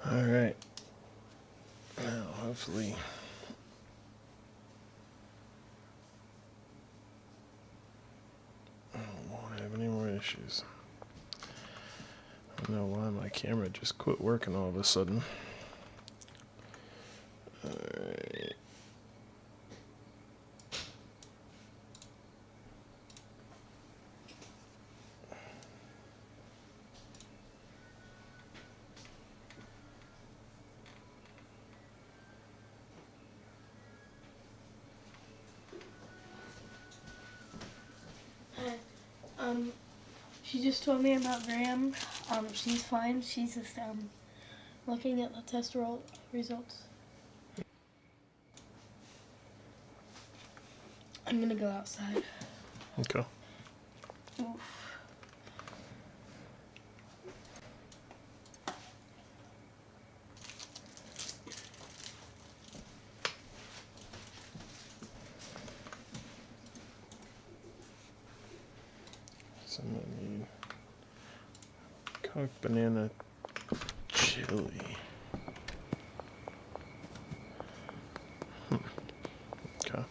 Alright. Now, hopefully... I won't have any more issues. I don't know why my camera just quit working all of a sudden. Alright. She just told me about Graham. She's fine. She's just looking at the test results. I'm gonna go outside. Okay. Oof. So I'm gonna need Coke banana chili. Okay.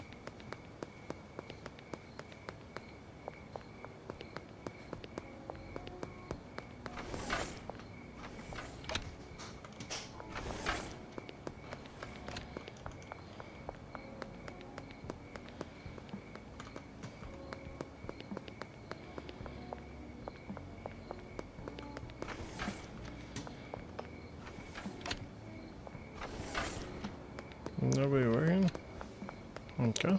Nobody working? Okay.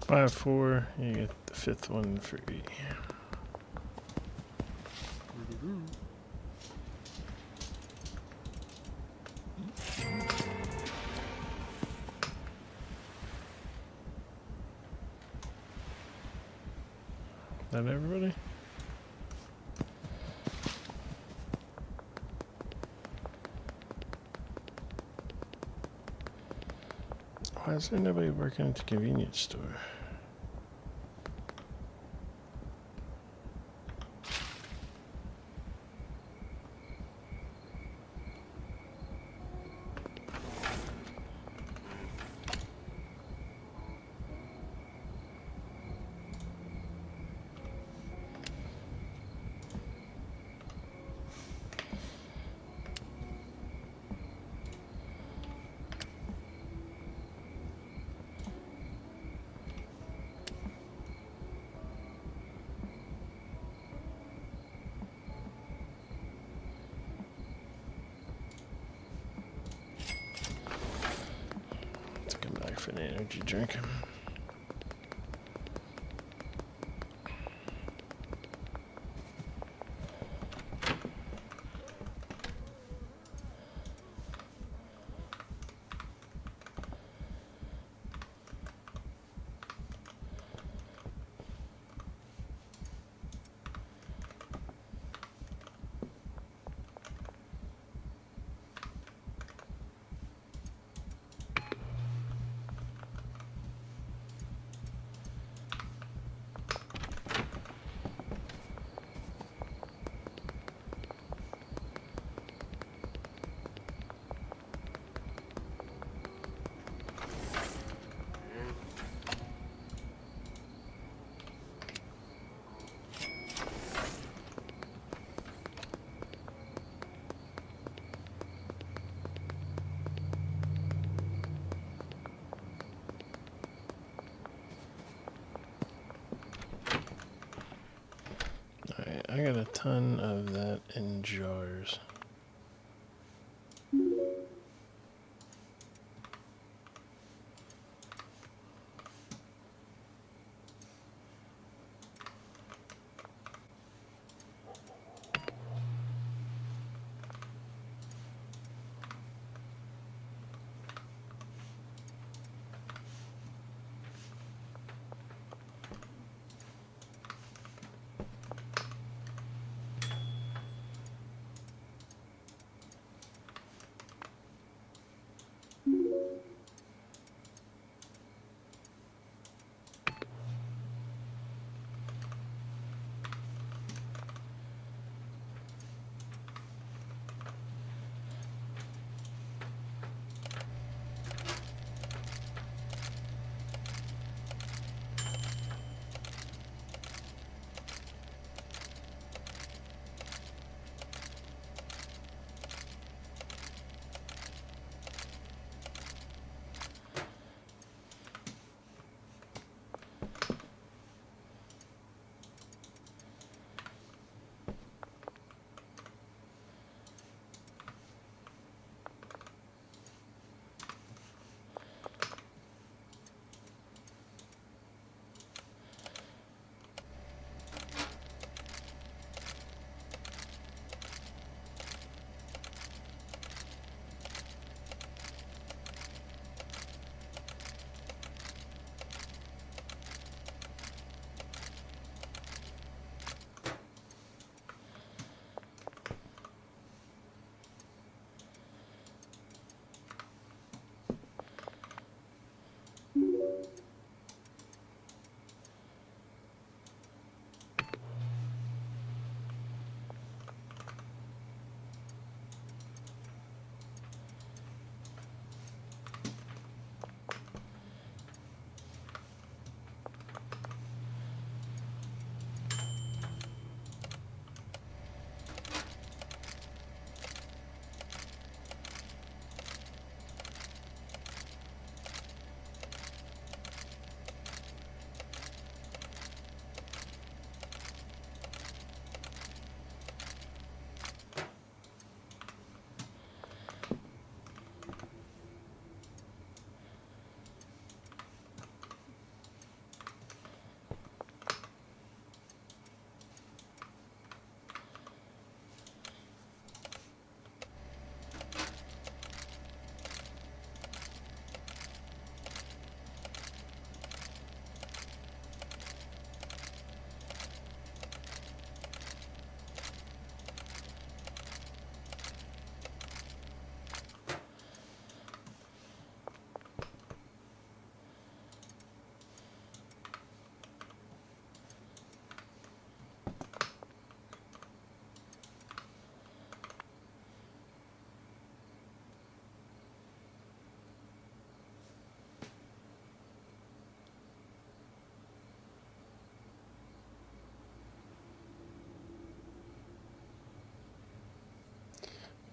Buy 4, you get the 5th one free. That everybody? Why is there nobody working at the convenience store? Come back for the energy drink. I got a ton of that in jars.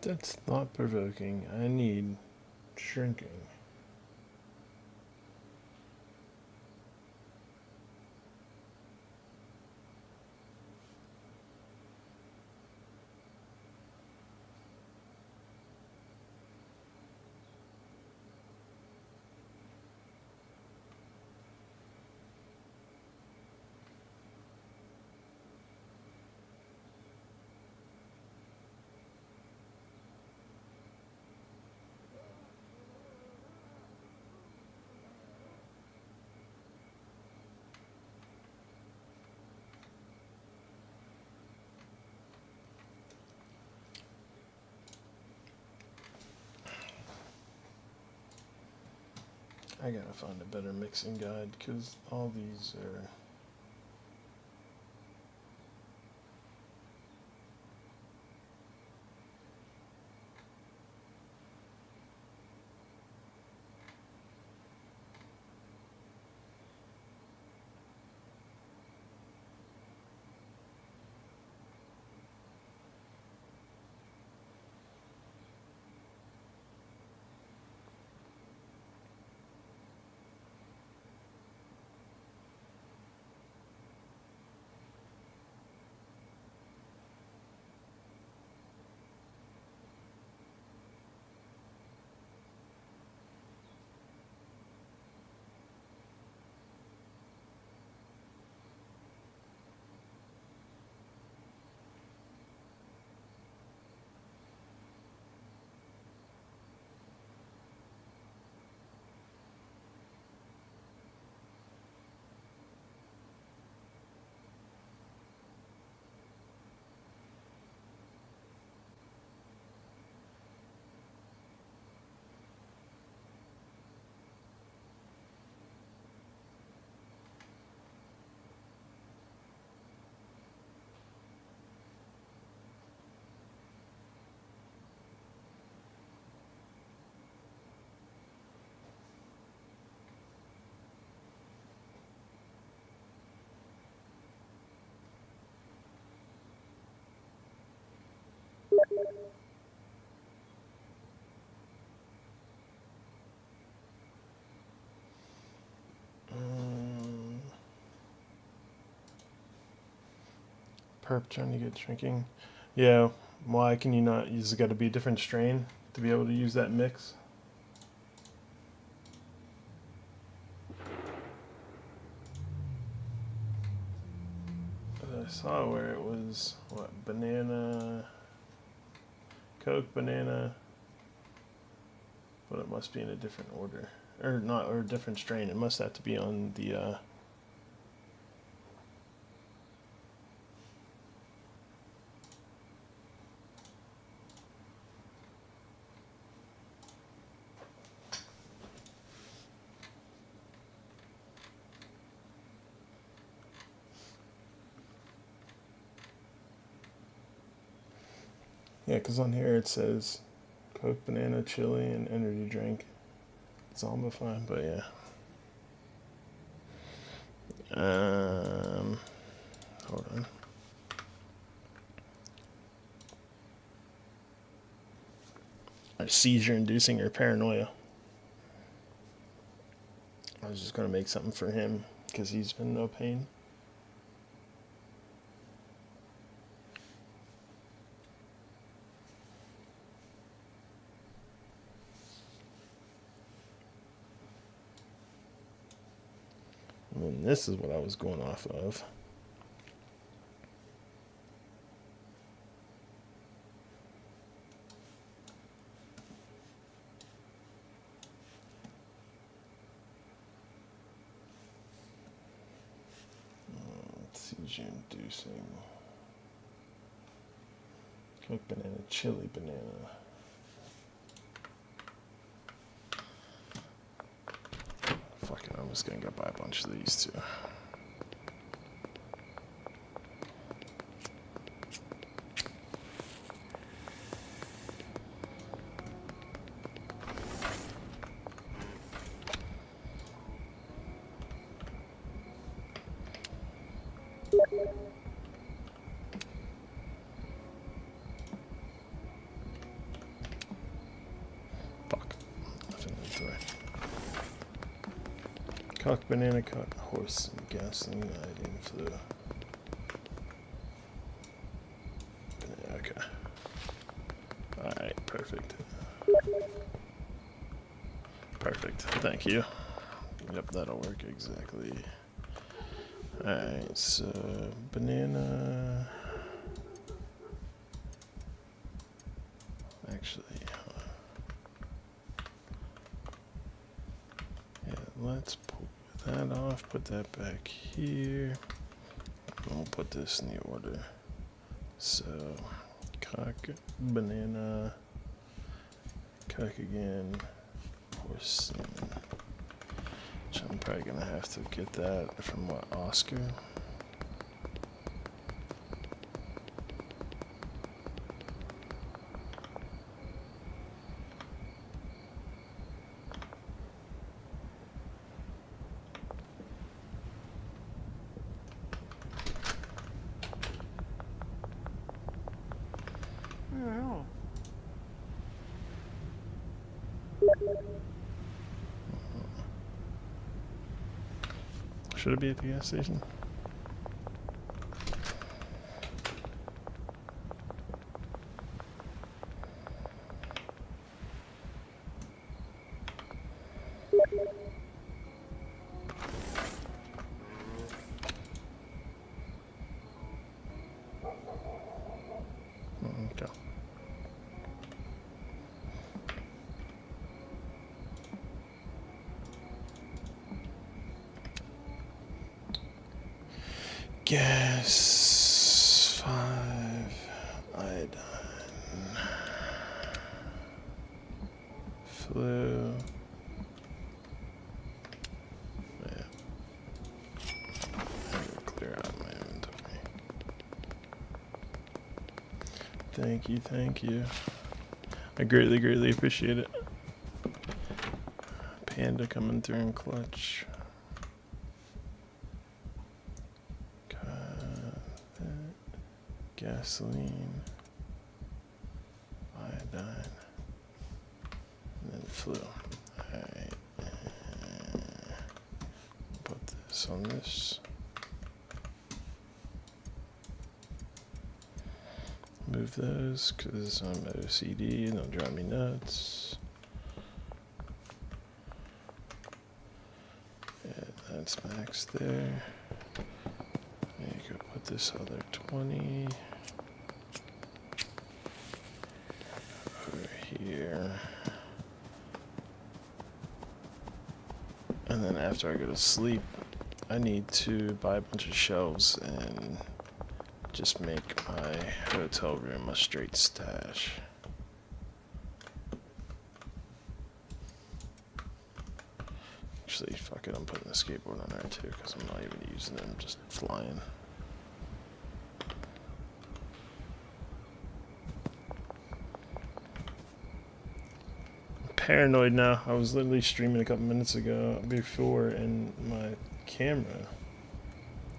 That's thought provoking. I need shrinking. I gotta find a better mixing guide because all these are. Perp trying to get drinking. Yeah, why can you not use? It got to be a different strain to be able to use that mix. I saw where it was what, banana, Coke, banana, but it must be in a different order, or not, or a different strain. It must have to be on the. Yeah, because on here it says Coke, banana, chili, and energy drink. It's all fine, but yeah. Hold on. A seizure inducing or paranoia. I was just gonna make something for him because he's been no pain. And this is what I was going off of. Seizure inducing. Coke banana, chili banana. Fuck it, I'm just gonna go buy a bunch of these too. Fuck. Nothing into it. Cock, banana, cock, horse, and gasoline, iodine, flu. Okay. Alright, perfect. Perfect. Thank you. Yep, that'll work exactly. Alright, so banana. Actually, yeah, let's pull that off, put that back here. And we'll put this in the order. So, cock, banana, cock again, horse, cinnamon. Which I'm probably gonna have to get that from what, Oscar? I don't know. Should it be at the gas station? Okay. Gas 5 iodine flu. Yeah. I'm gonna clear out my inventory. Thank you, thank you. I greatly, greatly appreciate it. Panda coming through in clutch. Gasoline, iodine, and then flu. Alright. Put this on this. Move those because I'm OCD and they'll drive me nuts. Yeah, that's max there. And you could put this other 20 over here. And then after I go to sleep, I need to buy a bunch of shelves and just make my hotel room a straight stash. Actually, fuck it, I'm putting the skateboard on there too because I'm not even using it, I'm just flying. I'm paranoid now. I was literally streaming a couple minutes ago before and my camera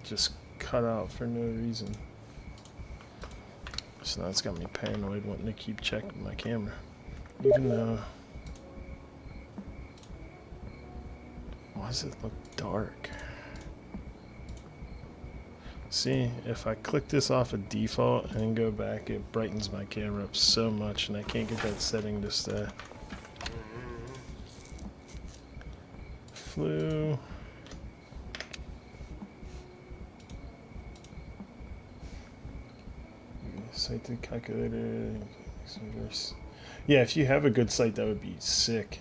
just cut out for no reason. So now it's got me paranoid wanting to keep checking my camera. Even though... Why does it look dark? See, if I click this off of default and go back, it brightens my camera up so much and I can't get that setting to stay. Flu. Site to calculator. Yeah, if you have a good site, that would be sick.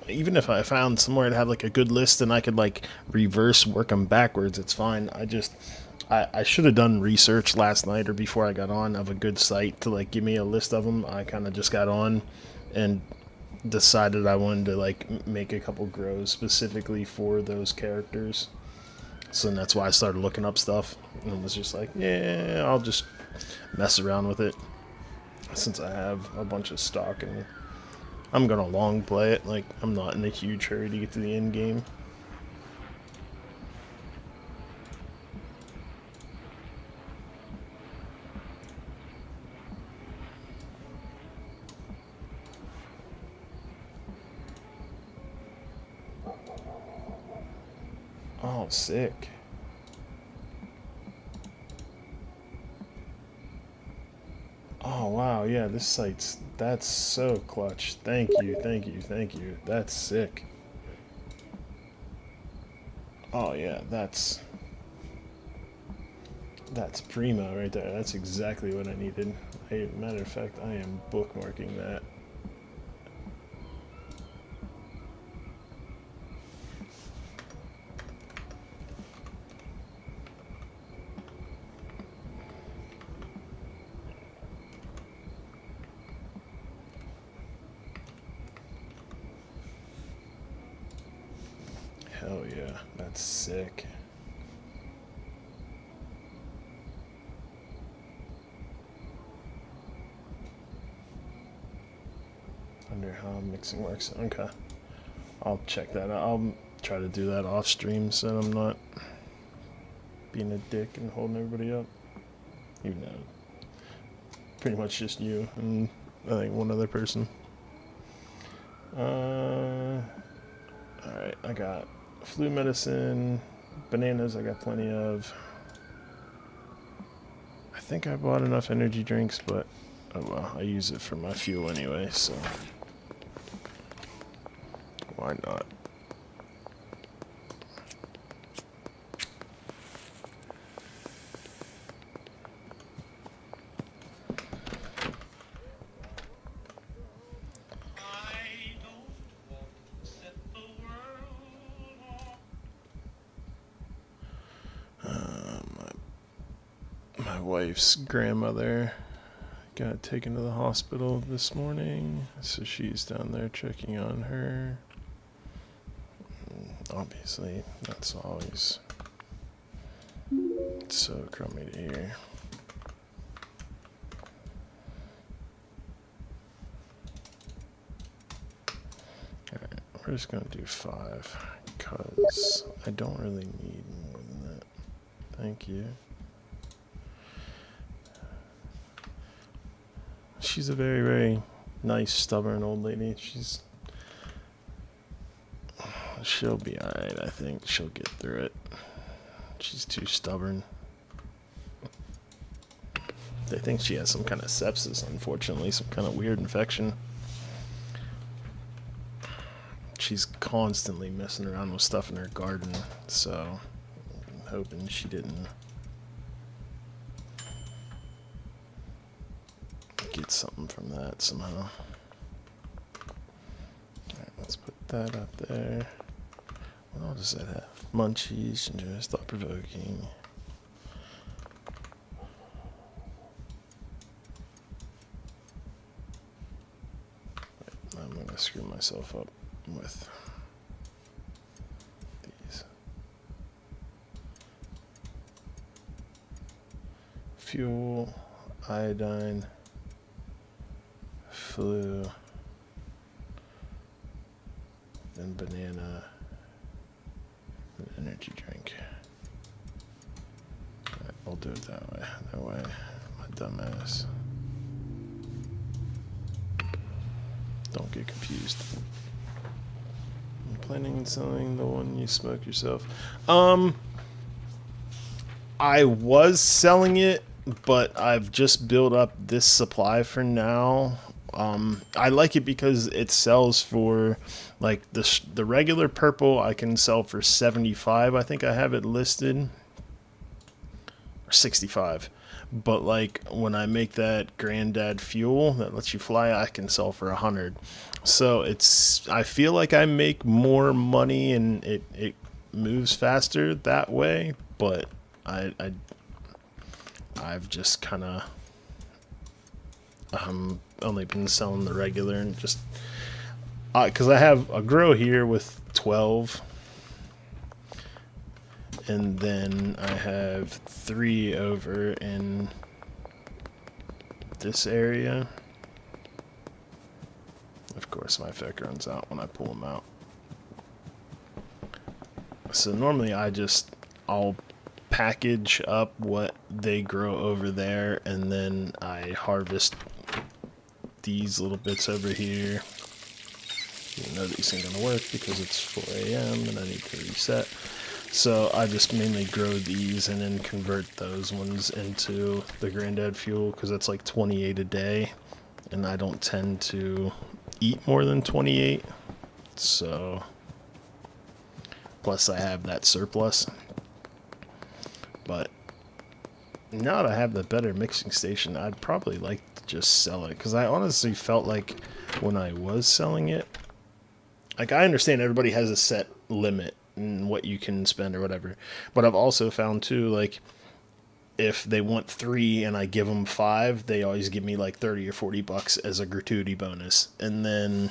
Even if I found somewhere to have like a good list and I could like reverse work them backwards, it's fine. I should have done research last night or before I got on of a good site to like give me a list of them. I kind of just got on and decided I wanted to like make a couple grows specifically for those characters. So then that's why I started looking up stuff and was just like, yeah, I'll just mess around with it since I have a bunch of stock and I'm gonna long play it. Like, I'm not in a huge hurry to get to the end game. Oh, sick. Oh, wow, yeah, this site's... That's so clutch. Thank you, thank you, thank you. That's sick. Oh, yeah, that's primo right there. That's exactly what I needed. Hey, matter of fact, I am bookmarking that. Hell yeah, that's sick. Under how mixing works. Okay. I'll check that out. I'll try to do that off stream so I'm not being a dick and holding everybody up. Even though pretty much just you and I think one other person. Alright, I got flu medicine, bananas I got plenty of. I think I bought enough energy drinks, but oh well, I use it for my fuel anyway, so why not? My wife's grandmother got taken to the hospital this morning, so she's down there checking on her. Obviously, that's always so crummy to hear. Alright, we're just gonna do 5, because I don't really need more than that. Thank you. She's a very, very nice, stubborn old lady. She'll be alright, I think. She'll get through it. She's too stubborn. They think she has some kind of sepsis, unfortunately, some kind of weird infection. She's constantly messing around with stuff in her garden, so I'm hoping she didn't get something from that somehow. Alright, let's put that up there. What all does that have? Munchies, and just thought-provoking. I'm gonna screw myself up with these. Fuel, iodine, flu, then banana, and energy drink. Alright, I'll do it that way. That way, my dumbass don't get confused. I'm planning on selling the one you smoke yourself. I was selling it, but I've just built up this supply for now. I like it because it sells for, like, the regular purple I can sell for 75. I think I have it listed, or 65. But, like, when I make that Granddad fuel that lets you fly, I can sell for 100. So I feel like I make more money and it moves faster that way. But I've just kind of only been selling the regular, and just because I have a grow here with 12. And then I have 3 over in this area. Of course, my effect runs out when I pull them out. So normally I'll package up what they grow over there, and then I harvest these little bits over here. You know these ain't gonna work because it's 4 a.m. and I need to reset. So I just mainly grow these and then convert those ones into the Granddad fuel, because that's like 28 a day, and I don't tend to eat more than 28. So plus I have that surplus. But now that I have the better mixing station, I'd probably like to just sell it, because I honestly felt like when I was selling it, like, I understand everybody has a set limit and what you can spend or whatever, but I've also found too, like, if they want 3 and I give them 5, they always give me like 30 or 40 bucks as a gratuity bonus. And then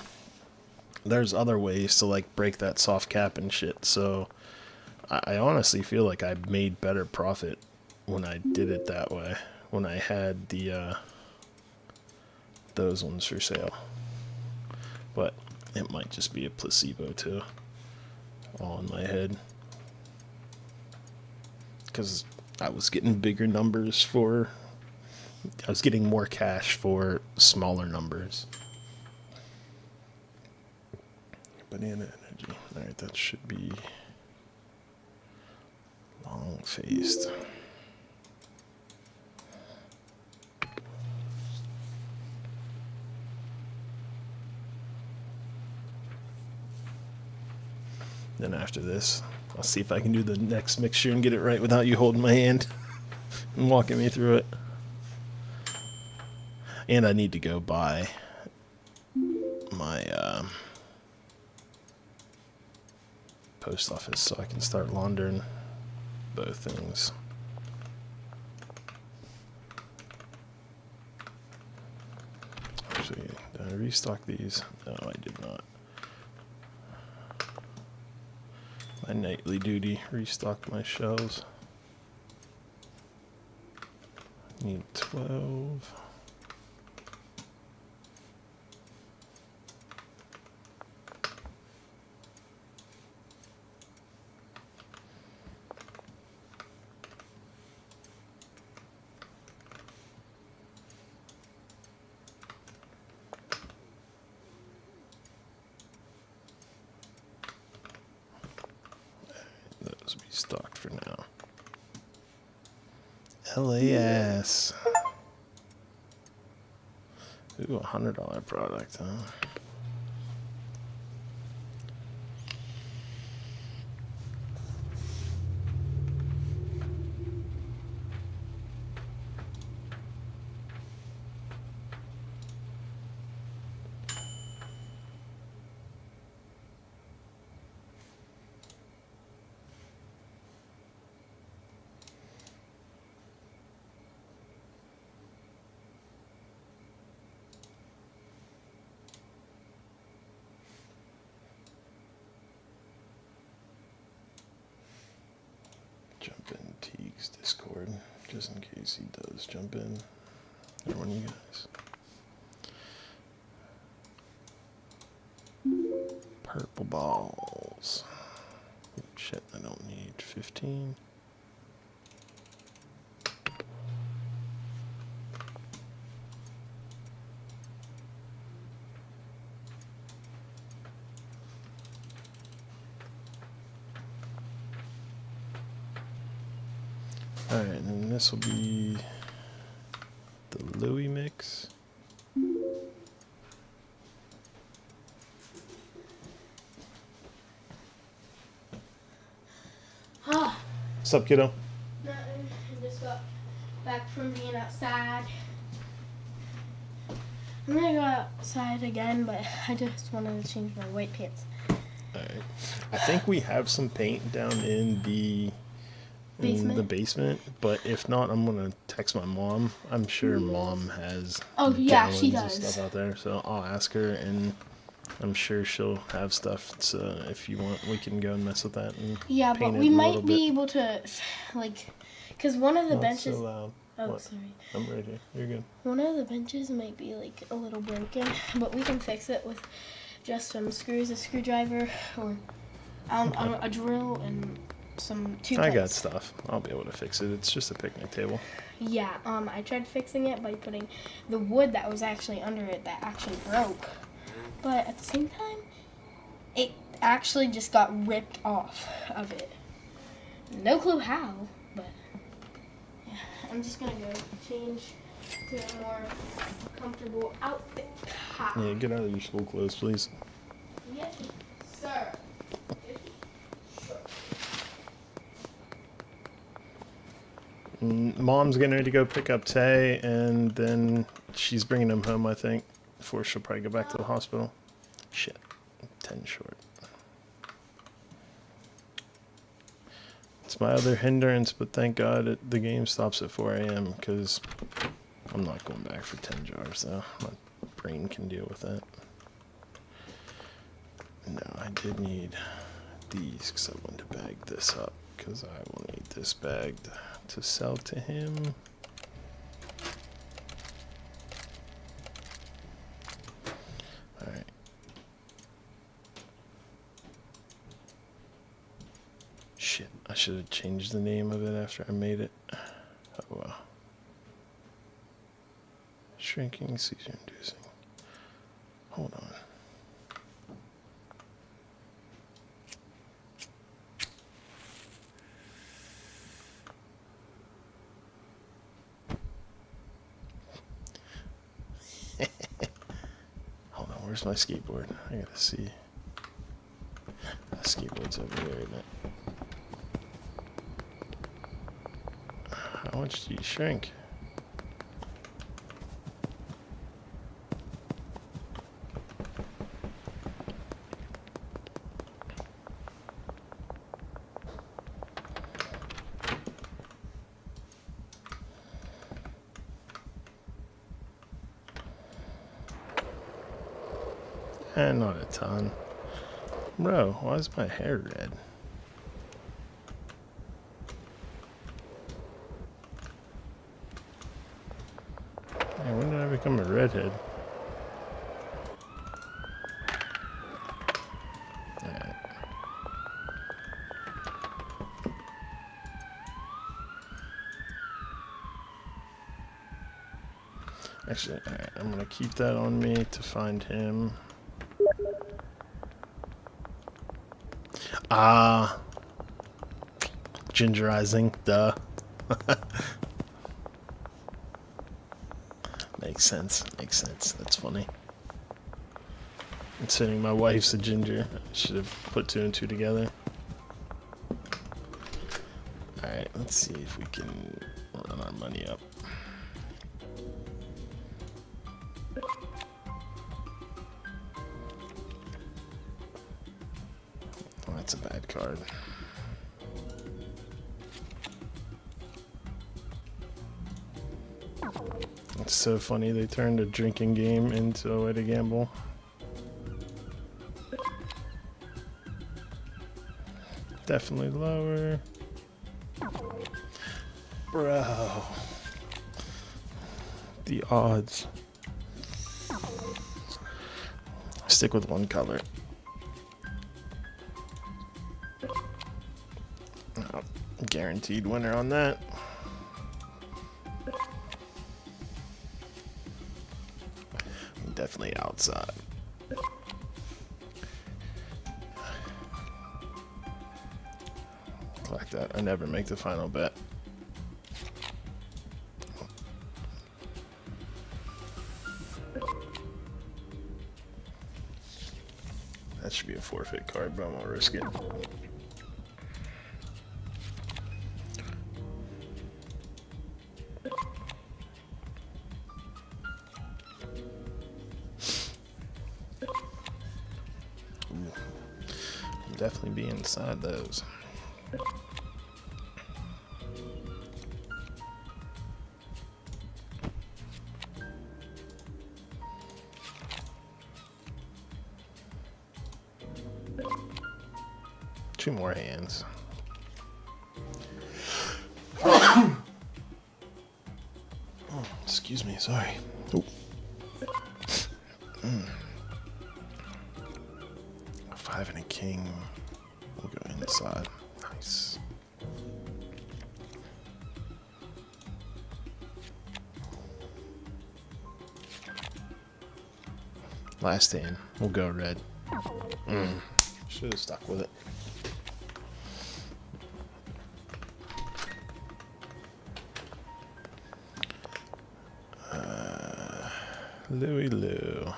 there's other ways to, like, break that soft cap and shit. So I honestly feel like I made better profit when I did it that way, when I had the those ones for sale. But it might just be a placebo too, all in my head, because I was getting bigger numbers I was getting more cash for smaller numbers. Banana energy. Alright, that should be long-faced. Then after this, I'll see if I can do the next mixture and get it right without you holding my hand and walking me through it. And I need to go buy my post office so I can start laundering both things. Actually, did I restock these? No, I did not. My nightly duty, restock my shelves. Need 12. Those will be stocked for now. LAS. Ooh, $100 product, huh? Jump in Teague's Discord, just in case he does jump in. Or one of you guys. Purple balls. Oh, shit, I don't need 15. Alright, and then this will be the Louis mix. Ah, What's up, kiddo? nothing. I just got back from being outside. I'm gonna go outside again, but I just wanted to change my white pants. Alright. I think we have some paint down in the basement, but if not, I'm gonna text my mom. I'm sure mom has She gallons does. of stuff out there, so I'll ask her, and I'm sure she'll have stuff. So if you want, we can go and mess with that. And Yeah, paint but it we a might little be bit. able to, because one of the Not benches. so loud. Oh, What? sorry. I'm right here. You're good. One of the benches might be a little broken, but we can fix it with just some screws, a screwdriver, or a drill and some two I got plates. stuff. I'll be able to fix it. It's just a picnic table. Yeah, I tried fixing it by putting the wood that was actually under it that actually broke. But at the same time, it actually just got ripped off of it. No clue how, but yeah, I'm just gonna go change to a more comfortable outfit. Ha. Yeah, get out of your school clothes, please. Yes, sir. Mom's getting ready to go pick up Tay, and then she's bringing him home, I think, before she'll probably go back to the hospital. Shit, 10 short. It's my other hindrance, but thank God the game stops at 4 a.m. because I'm not going back for 10 jars, though. My brain can deal with that. No, I did need these because I wanted to bag this up because I will need this bagged to sell to him. Alright. Shit, I should have changed the name of it after I made it. Oh well. Shrinking, seizure inducing. Hold on. Hold on, where's my skateboard? I gotta see. That skateboard's over there, isn't it? How much do you shrink? Not a ton. Bro, why is my hair red? Hey, when did I become a redhead? Alright. Actually, alright, I'm gonna keep that on me to find him. Gingerizing, duh. Makes Makes sense. Makes sense. That's funny. Considering my wife's a ginger, I should have put 2 and 2 together. Alright, let's see if we can run our money up. Oh, that's a bad card. It's so funny they turned a drinking game into a way to gamble. Definitely lower. Bro. The odds. Stick with one color. Oh, guaranteed winner on that. Definitely outside. Like that. I never make the final bet. That should be a forfeit card, but I won't risk it. Definitely be inside those. Two more hands. Oh, excuse me, sorry. Oh. A 5 and a king. We'll go inside. Nice. Last hand. We'll go red. Should have stuck with it. Louie Lou.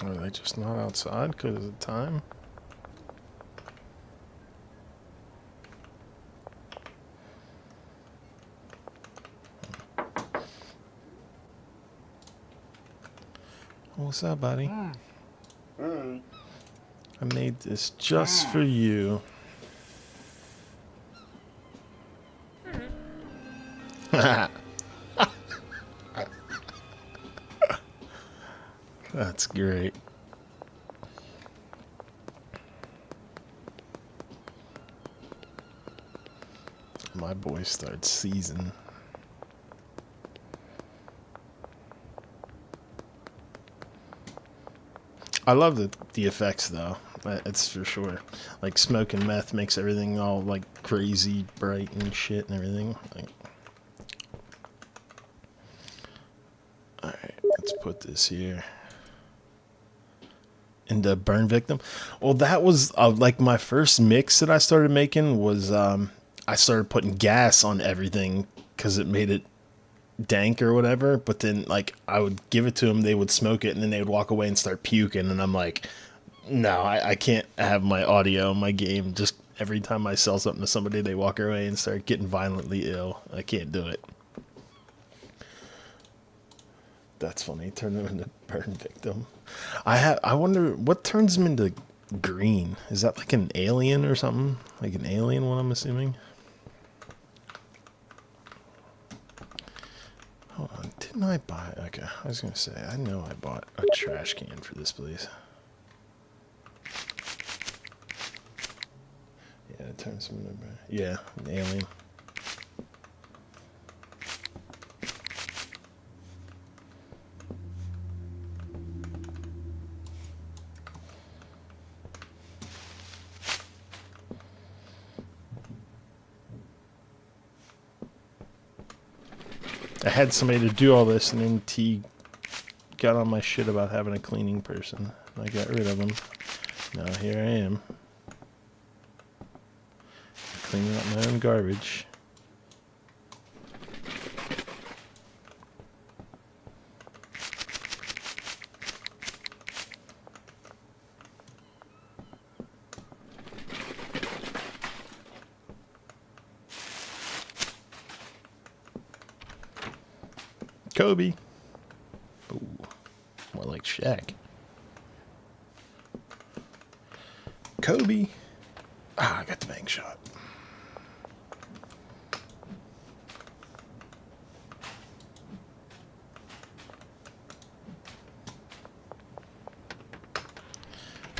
Are they just not outside because of the time? What's up, buddy? I made this just for you. That's great. My boy starts season. I love the effects though. It's for sure. Like smoking meth makes everything all like crazy bright and shit and everything. Like, all right, let's put this here. And the burn victim. Well, that was like my first mix that I started making was I started putting gas on everything because it made it dank or whatever. But then like I would give it to them, they would smoke it, and then they would walk away and start puking. And I'm like, no, I can't have my audio in my game. Just every time I sell something to somebody, they walk away and start getting violently ill. I can't do it. That's funny. Turn them into burn victim. I wonder what turns them into green. Is that like an alien or something? Like an alien one, I'm assuming. Hold on. Didn't I buy? Okay, I was gonna say I know I bought a trash can for this place. Yeah, it turns them into yeah, an alien. I had somebody to do all this, and then T got on my shit about having a cleaning person. I got rid of him. Now here I am. Cleaning up my own garbage. Kobe. Ooh, more like Shaq. Kobe. Ah, I got the bank shot.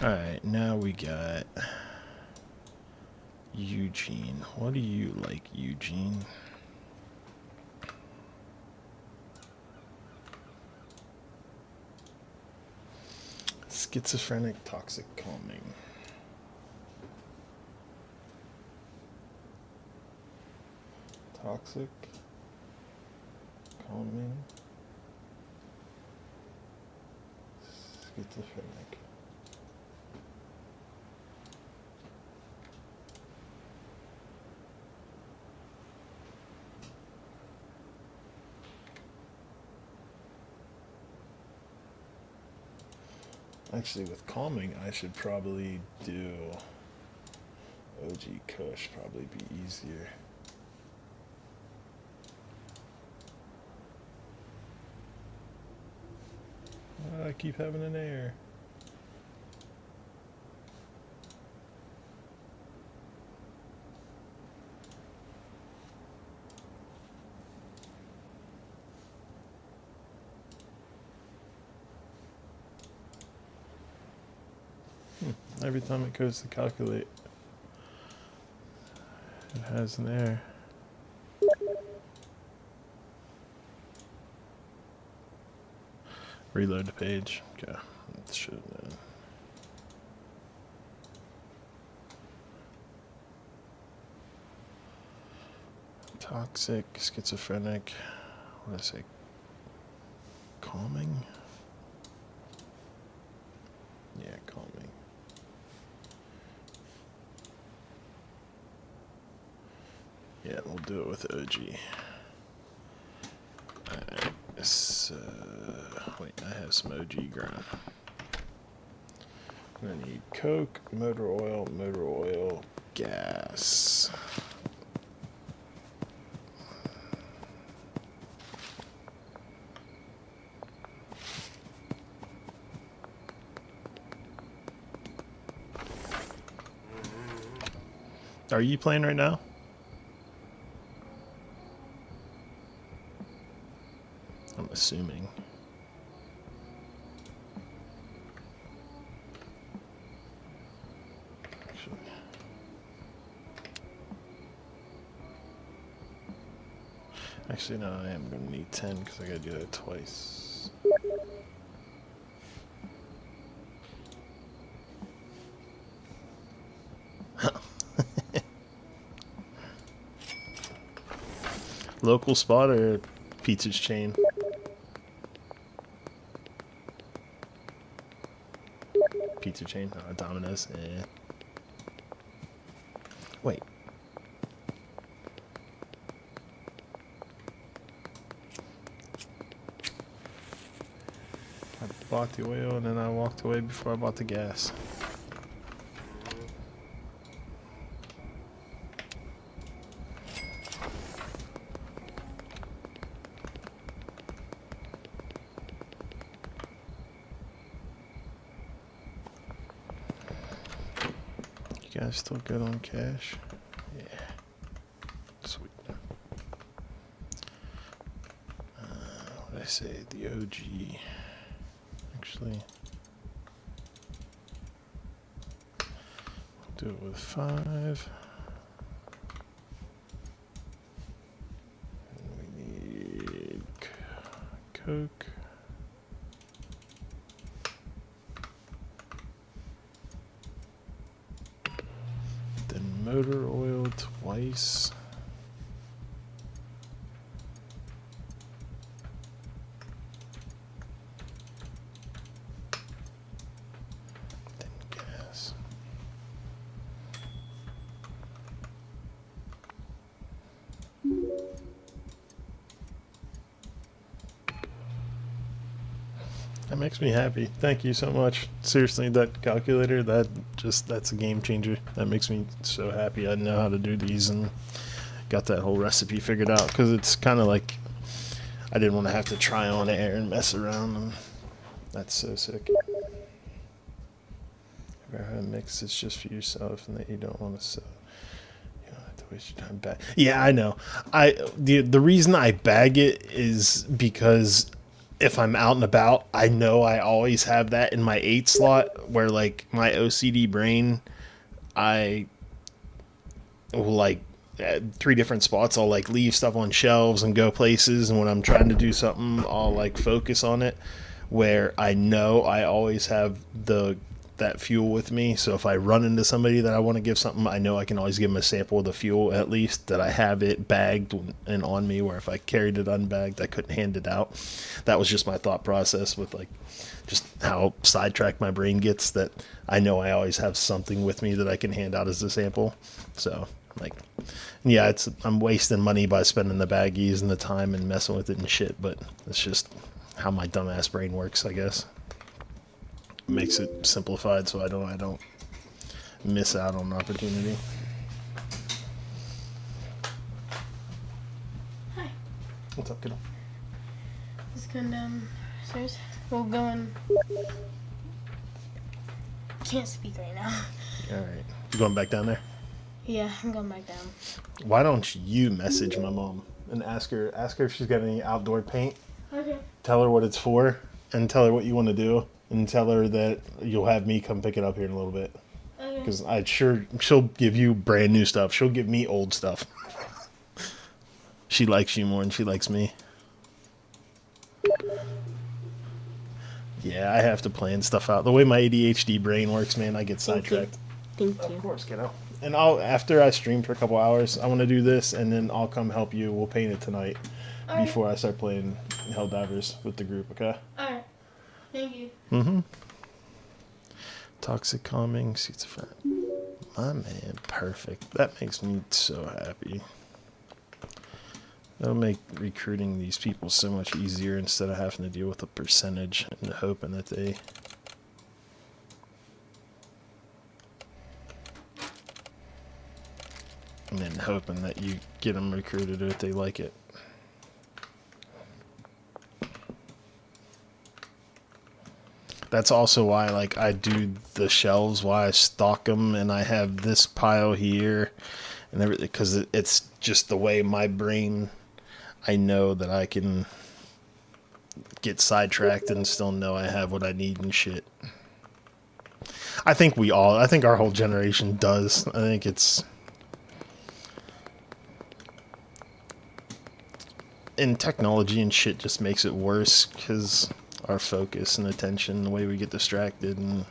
Alright, now we got Eugene. What do you like, Eugene? Schizophrenic, toxic, calming. Toxic, calming, schizophrenic. Actually, with calming, I should probably do OG Kush, probably be easier. I keep having an error. Every time it goes to calculate, it has an error. Reload the page. Okay, that should have been. Toxic, schizophrenic. What did I say? Calming? Yeah, calming. Yeah, we'll do it with OG. Alright, so wait, I have some OG ground. I'm gonna need Coke, motor oil, gas. Are you playing right now? I'm assuming. Actually, no, I am going to need 10 because I got to do that twice. Local spot or pizza's chain? Pizza chain? Domino's? Eh. Wait. I bought the oil and then I walked away before I bought the gas. You guys still good on cash? Yeah. Sweet. What did I say? The OG. Actually, we'll do it with 5. And we need Coke. Then motor oil twice. That makes me happy. Thank you so much. Seriously, that calculator, that's a game changer. That makes me so happy. I know how to do these and got that whole recipe figured out, because it's kind of like I didn't want to have to try on air and mess around, and that's so sick. Ever had a mix that's just for yourself and that you don't want to sell? You don't have to waste your time bag. Yeah, I know. The reason I bag it is because if I'm out and about, I know I always have that in my 8 slot, where like my OCD brain, I will like at 3 different spots. I'll like leave stuff on shelves and go places, and when I'm trying to do something, I'll like focus on it, where I know I always have that fuel with me. So if I run into somebody that I want to give something, I know I can always give them a sample of the fuel, at least that I have it bagged and on me, where if I carried it unbagged, I couldn't hand it out. That was just my thought process with like just how sidetracked my brain gets, that I know I always have something with me that I can hand out as a sample. So like, yeah, I'm wasting money by spending the baggies and the time and messing with it and shit, but it's just how my dumbass brain works, I guess. Makes it simplified so I don't miss out on an opportunity. Hi. What's up, kiddo? Just going downstairs. We'll go in. Can't speak right now. Alright. You going back down there? Yeah, I'm going back down. Why don't you message my mom and ask her if she's got any outdoor paint? Okay. Tell her what it's for and tell her what you want to do, and tell her that you'll have me come pick it up here in a little bit. Okay. Because she'll give you brand new stuff. She'll give me old stuff. She likes you more than she likes me. Yeah, I have to plan stuff out. The way my ADHD brain works, man, I get sidetracked. Thank you. Of course, kiddo. And after I stream for a couple hours, I want to do this, and then I'll come help you. We'll paint it tonight before I start playing Helldivers with the group, okay? Alright. Thank you. Mm-hmm. Toxic calming, schizophrenic. My man, perfect. That makes me so happy. That'll make recruiting these people so much easier, instead of having to deal with a percentage and hoping that they... and then hoping that you get them recruited if they like it. That's also why, like, I do the shelves, why I stock them, and I have this pile here and everything, because it's just the way my brain, I know that I can get sidetracked and still know I have what I need and shit. I think our whole generation does. I think it's... and technology and shit just makes it worse, because our focus and attention, the way we get distracted, and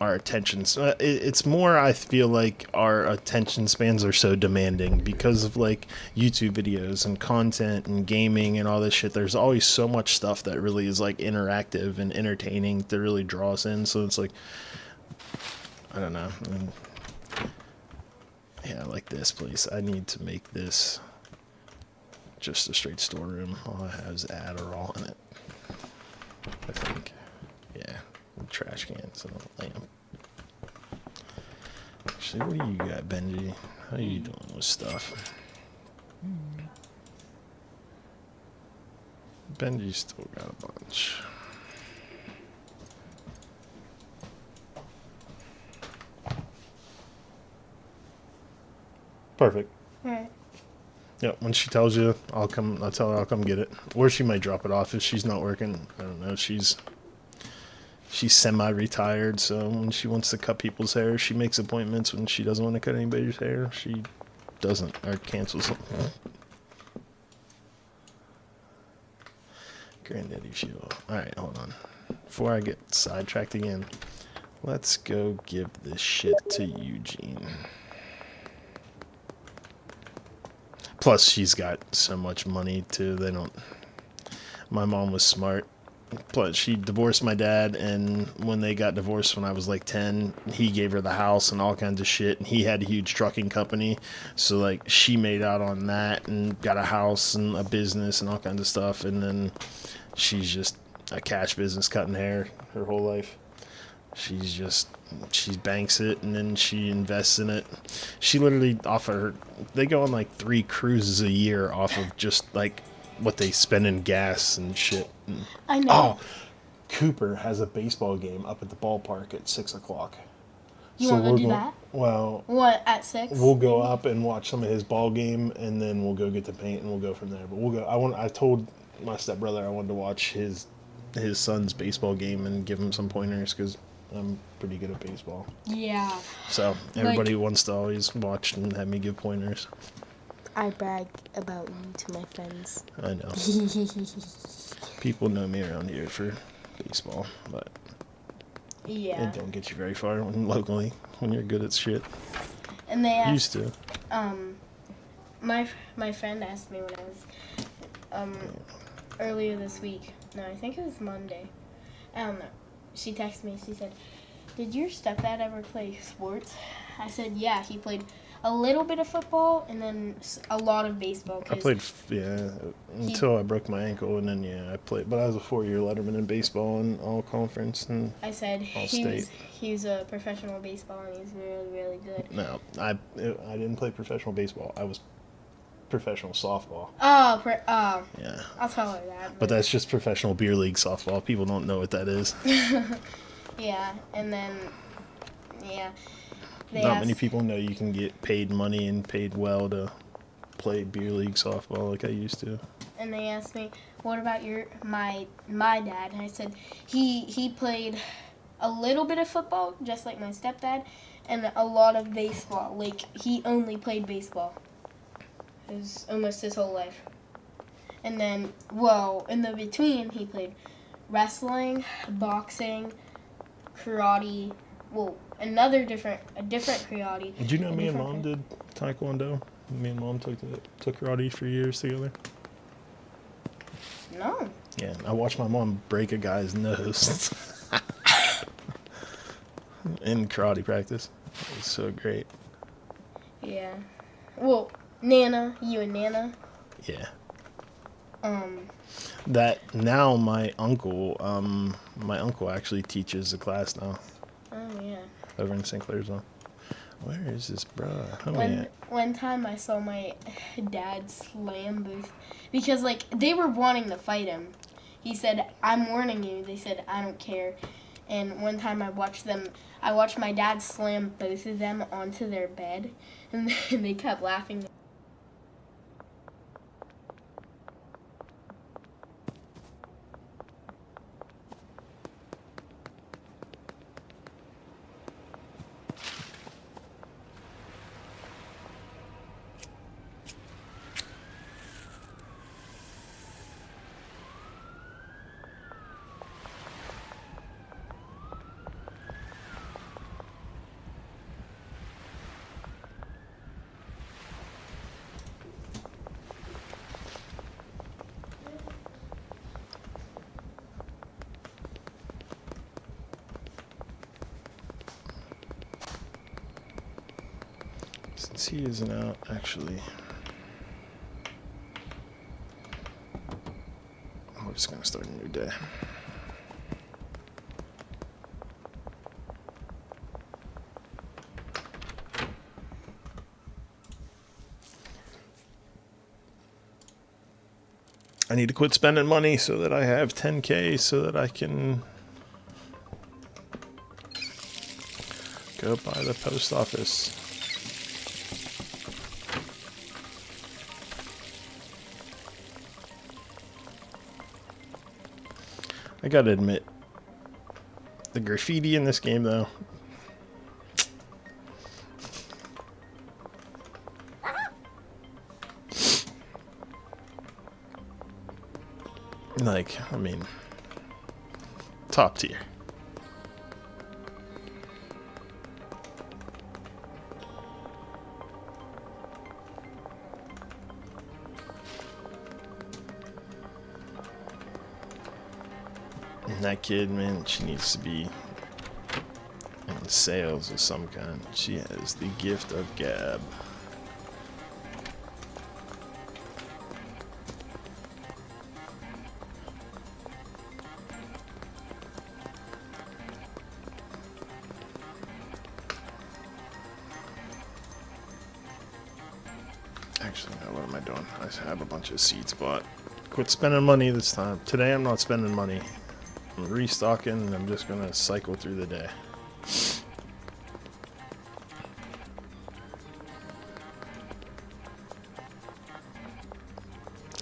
our attention, it's more, I feel like our attention spans are so demanding because of like YouTube videos and content and gaming and all this shit. There's always so much stuff that really is like interactive and entertaining to really draw us in. So it's like, I don't know. Yeah, like this place. I need to make this just a straight storeroom. All I have is Adderall in it, I think. Yeah, and trash cans and a lamp. Actually, what do you got, Benji? How are you doing with stuff? Benji still got a bunch. Perfect. Alright. Yep, when she tells you, I'll tell her I'll come get it. Or she might drop it off if she's not working. I don't know. She's semi-retired, so when she wants to cut people's hair, she makes appointments. When she doesn't want to cut anybody's hair, she doesn't, or cancels it. Granddaddy fuel. Alright, hold on. Before I get sidetracked again, let's go give this shit to Eugene. Plus, she's got so much money, too. My mom was smart. Plus, she divorced my dad, and when they got divorced when I was like 10, he gave her the house and all kinds of shit. And he had a huge trucking company, so like she made out on that and got a house and a business and all kinds of stuff. And then she's just a cash business cutting hair her whole life. She banks it and then she invests in it. She literally they go on like 3 cruises a year off of just like what they spend in gas and shit. I know. Oh, Cooper has a baseball game up at the ballpark at 6 o'clock. You want to do that? Well, What, at 6? we'll go up and watch some of his ball game, and then we'll go get the paint, and we'll go from there. But we'll go. I told my stepbrother I wanted to watch his son's baseball game and give him some pointers because I'm pretty good at baseball. Yeah. So everybody wants to always watch and have me give pointers. I brag about you to my friends. I know. People know me around here for baseball, but Yeah. it don't get you very far locally when you're good at shit. And they asked, Used to. my friend asked me when I was earlier this week. No, I think it was Monday. I don't know. She texted me. She said, "Did your stepdad ever play sports?" I said, "Yeah, he played a little bit of football and then a lot of baseball." I played, until I broke my ankle, and then I played. But I was a 4-year letterman in baseball and all conference and I said all he state. was a professional baseball and he's really, really good. No, I didn't play professional baseball. I was professional softball. Oh, Yeah, I'll tell her that. but that's just professional beer league softball. People don't know what that is. Yeah, and then they Not asked, many people know you can get paid money and paid well to play beer league softball like I used to. and they asked me, "What about my dad?" And I said he played a little bit of football, just like my stepdad, and a lot of baseball. Like he only played baseball. It was almost his whole life. And then, in the between, he played wrestling, boxing, karate. A different karate. Did you know a me and different Mom did taekwondo? Me and Mom took karate for years together. No. Yeah, I watched my mom break a guy's nose in karate practice. It was so great. Yeah. Well, Nana, you and Nana. Yeah. Um. That now my uncle actually teaches a class now Oh yeah. over in St. Clairsville. Where is this, bruh? How One many? one time I saw my dad slam Booth because like they were wanting to fight him. He said, "I'm warning you." They said, "I don't care." And one time I watched my dad slam both of them onto their bed, and they kept laughing. Since he isn't out, actually, we're just gonna start a new day. I need to quit spending money so that I have 10K so that I can go by the post office. I gotta admit, the graffiti in this game, though, top tier. That kid, man, she needs to be in sales of some kind. She has the gift of gab. Actually, no, what am I doing? I have a bunch of seeds bought. Quit spending money this time. Today I'm not spending money. I'm restocking and I'm just gonna cycle through the day.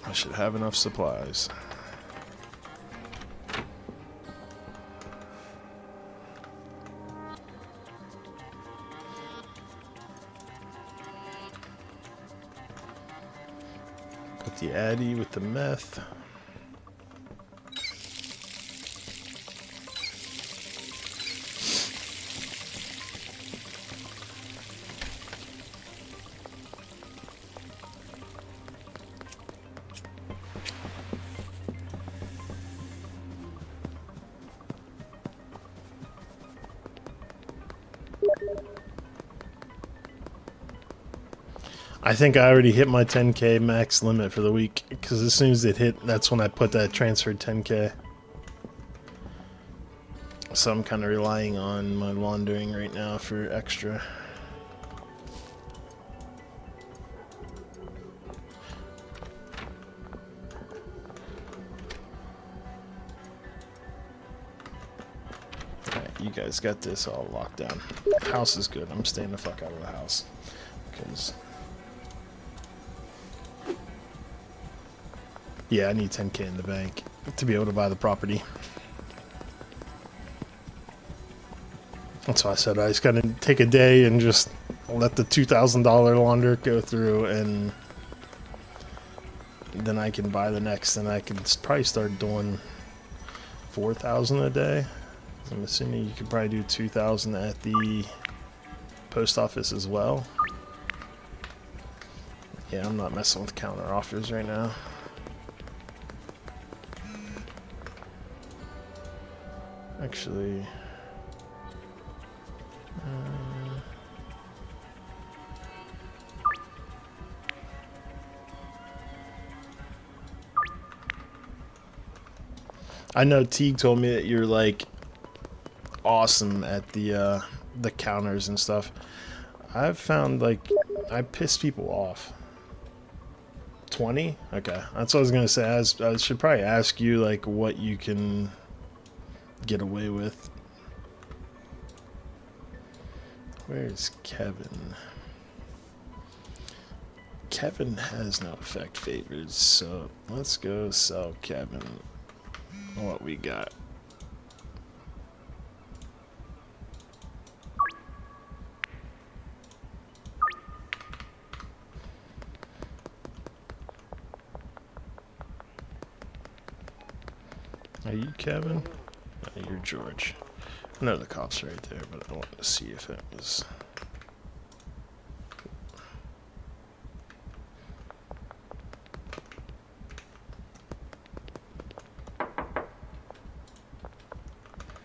I should have enough supplies. Put the Addy with the meth. I think I already hit my 10K max limit for the week, because as soon as it hit, that's when I put that transferred 10K. So I'm kind of relying on my laundering right now for extra. Alright, you guys got this all locked down. House is good. I'm staying the fuck out of the house. Because... yeah, I need 10K in the bank to be able to buy the property. That's why I said I just gotta take a day and just let the $2,000 launder go through, and then I can buy the next, and I can probably start doing 4,000 a day. I'm assuming you could probably do 2,000 at the post office as well. Yeah, I'm not messing with counter offers right now. Actually, I know Teague told me that you're like awesome at the counters and stuff. I've found like I piss people off. 20? Okay, that's what I was gonna say. I should probably ask you like what you can get away with. Where's Kevin? Kevin has no effect favors, so let's go sell Kevin what we got. Are you Kevin? No, you're George. I know the cop's right there, but I wanted to see if it was...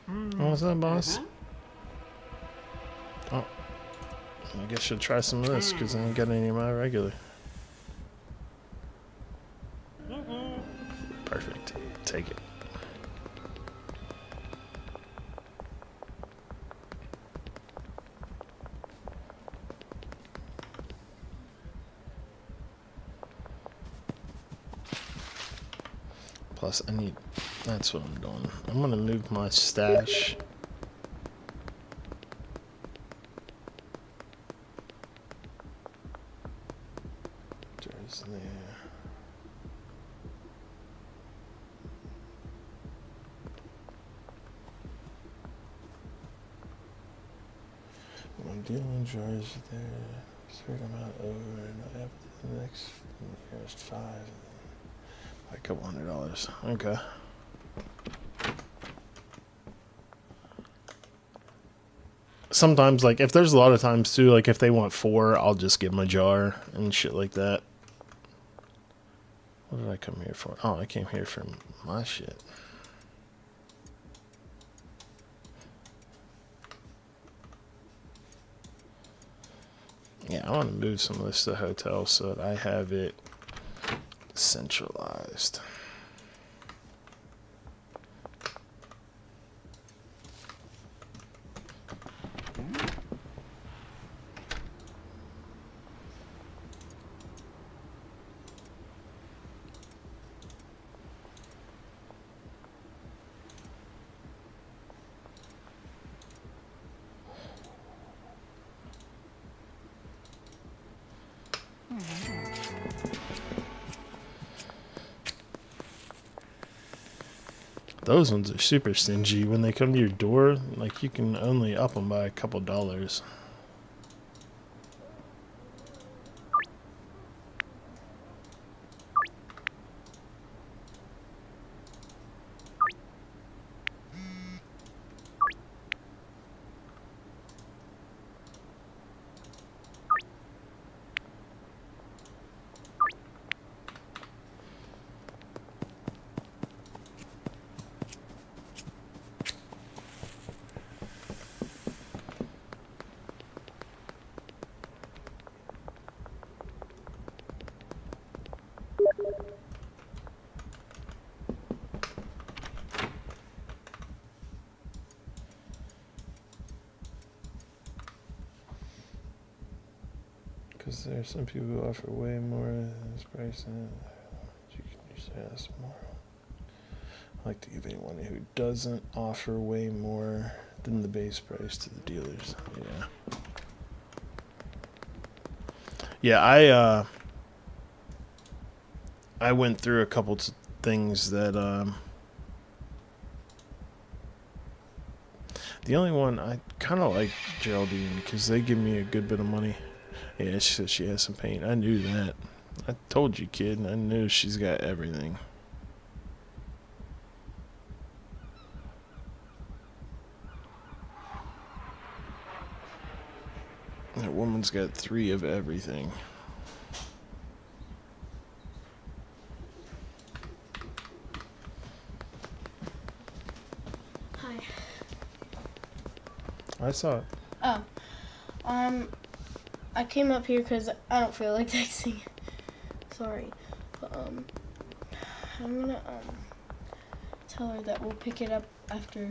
What was that, boss? Oh. I guess you'll try some of this, because I ain't got any of my regular. Perfect. Take it. Plus, I need... that's what I'm doing. I'm gonna move my stash. There's there. I'm dealing jars there. Certain amount over, and I have the next nearest 5. A couple $100. Okay. Sometimes, like, if there's a lot of times too, like if they want 4, I'll just give them a jar and shit like that. What did I come here for? Oh, I came here for my shit. I want to move some of this to hotels so that I have it centralized. Those ones are super stingy. When they come to your door, like you can only up them by a couple dollars. Because there are some people who offer way more than this price, and you can just ask more. I like to give anyone who doesn't offer way more than the base price to the dealers. Yeah. Yeah, I went through a couple things that the only one I kind of like Geraldine because they give me a good bit of money. Yeah, she said she has some paint. I knew that. I told you, kid. I knew she's got everything. That woman's got 3 of everything. Hi. I saw it. Oh. I came up here because I don't feel like texting. Sorry. But, I'm gonna, tell her that we'll pick it up after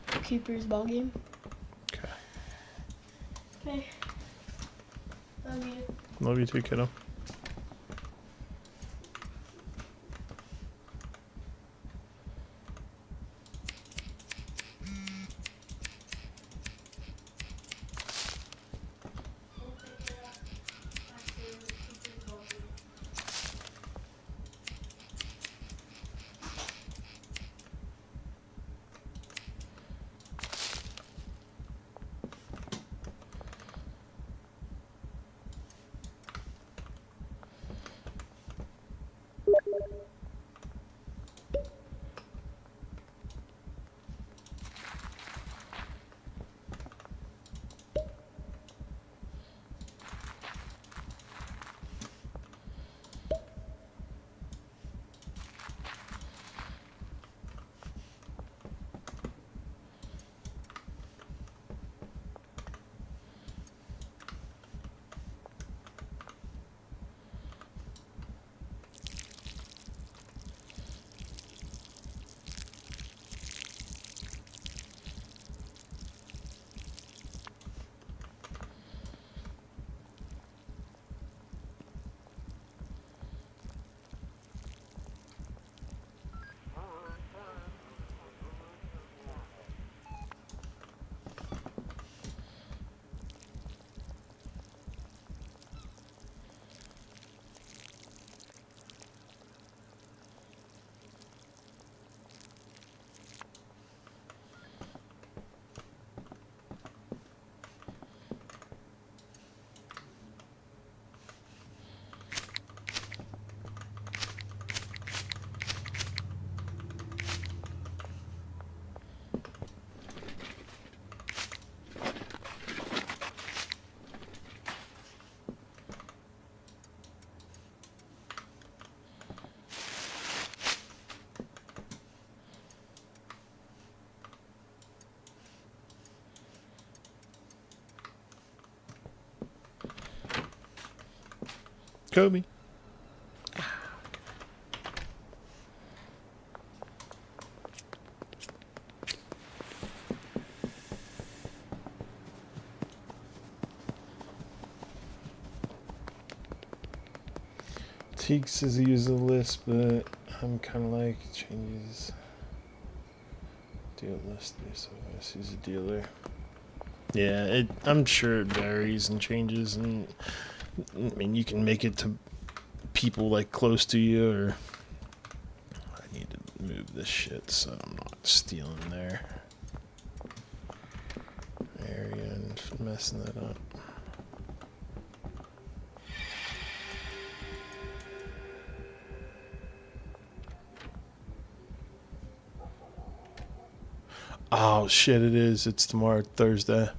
Cooper's ball game. Okay. Okay. Love you. Love you too, kiddo. Kobe. Teak says he uses the list, but I'm kind of like changes. Deal list. So he's a dealer. Yeah, I'm sure it varies and changes, and I mean you can make it to people like close to you, or I need to move this shit so I'm not stealing their area and messing that up. Oh shit, it is. It's tomorrow, Thursday.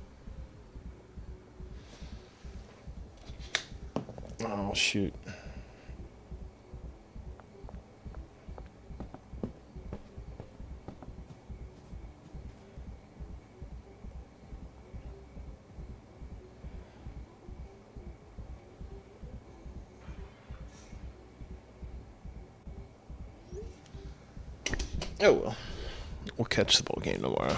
Oh shoot. Oh well. We'll catch the ball game tomorrow.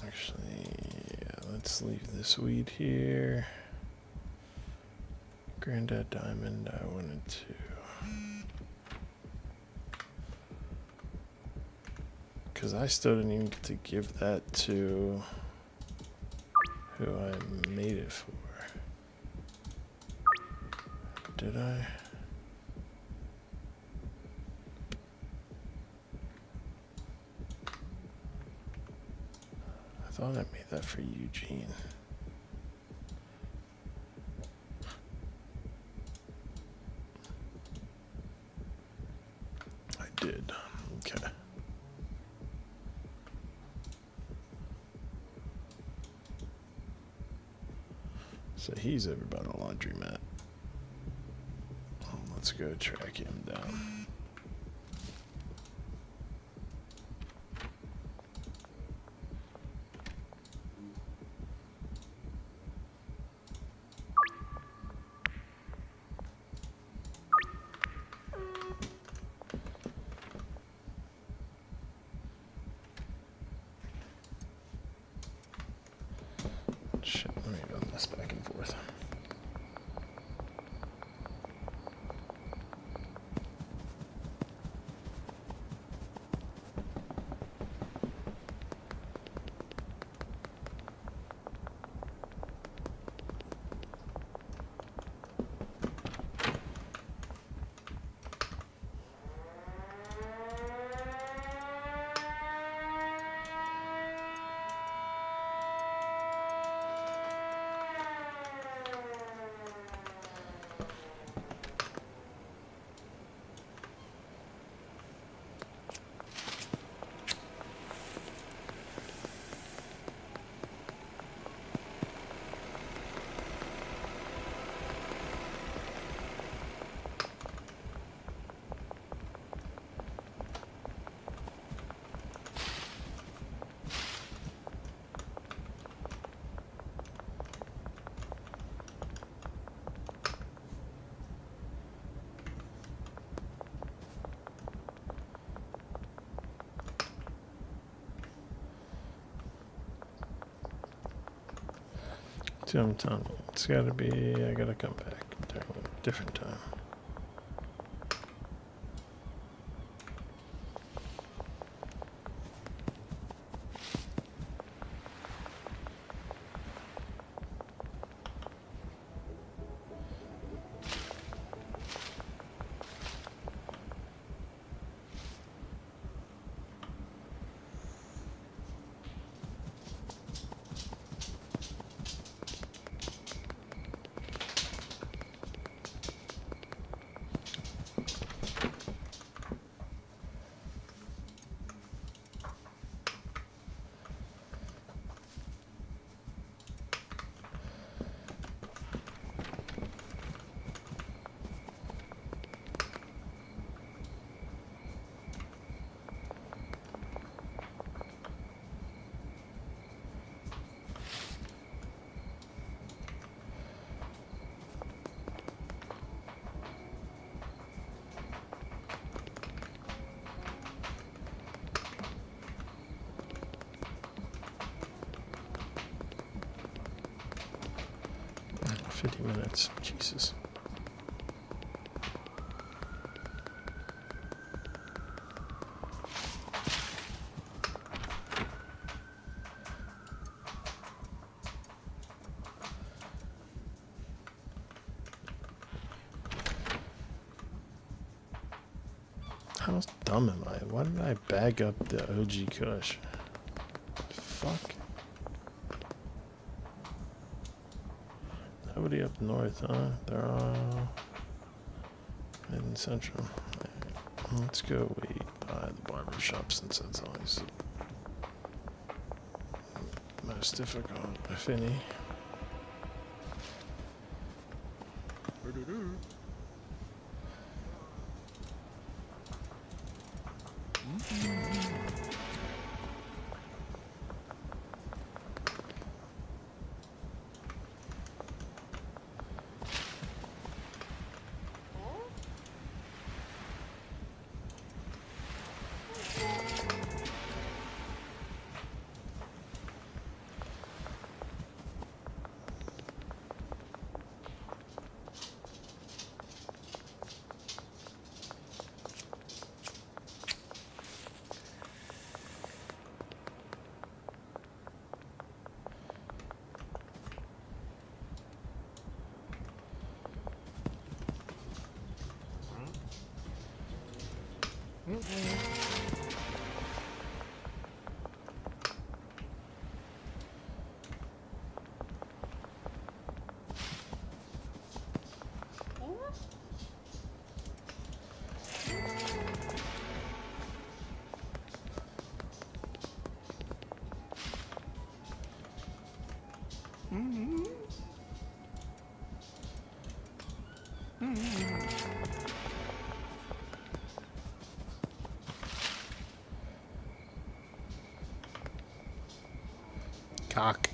Actually, yeah, let's leave this weed here. Granddad Diamond, I wanted to. Because I still didn't even get to give that to who I made it for. Did I? I thought I made that for Eugene. I did. Okay. So he's over by the laundromat. Let's go track him down. Shit, let me run this back and forth. Tom, it's gotta be, I gotta come back during a different time. 20 minutes. Jesus. How dumb am I? Why did I bag up the OG Kush? Fuck. Nobody up north, huh? They're all mid and central. Let's go wait by the barber shop since that's always the most difficult, if any. Cock.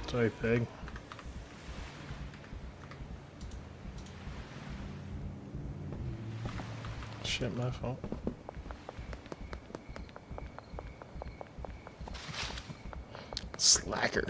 Sorry, pig. Shit, my fault. Slacker.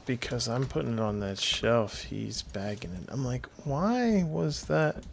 Because I'm putting it on that shelf, he's bagging it. I'm like, why was that?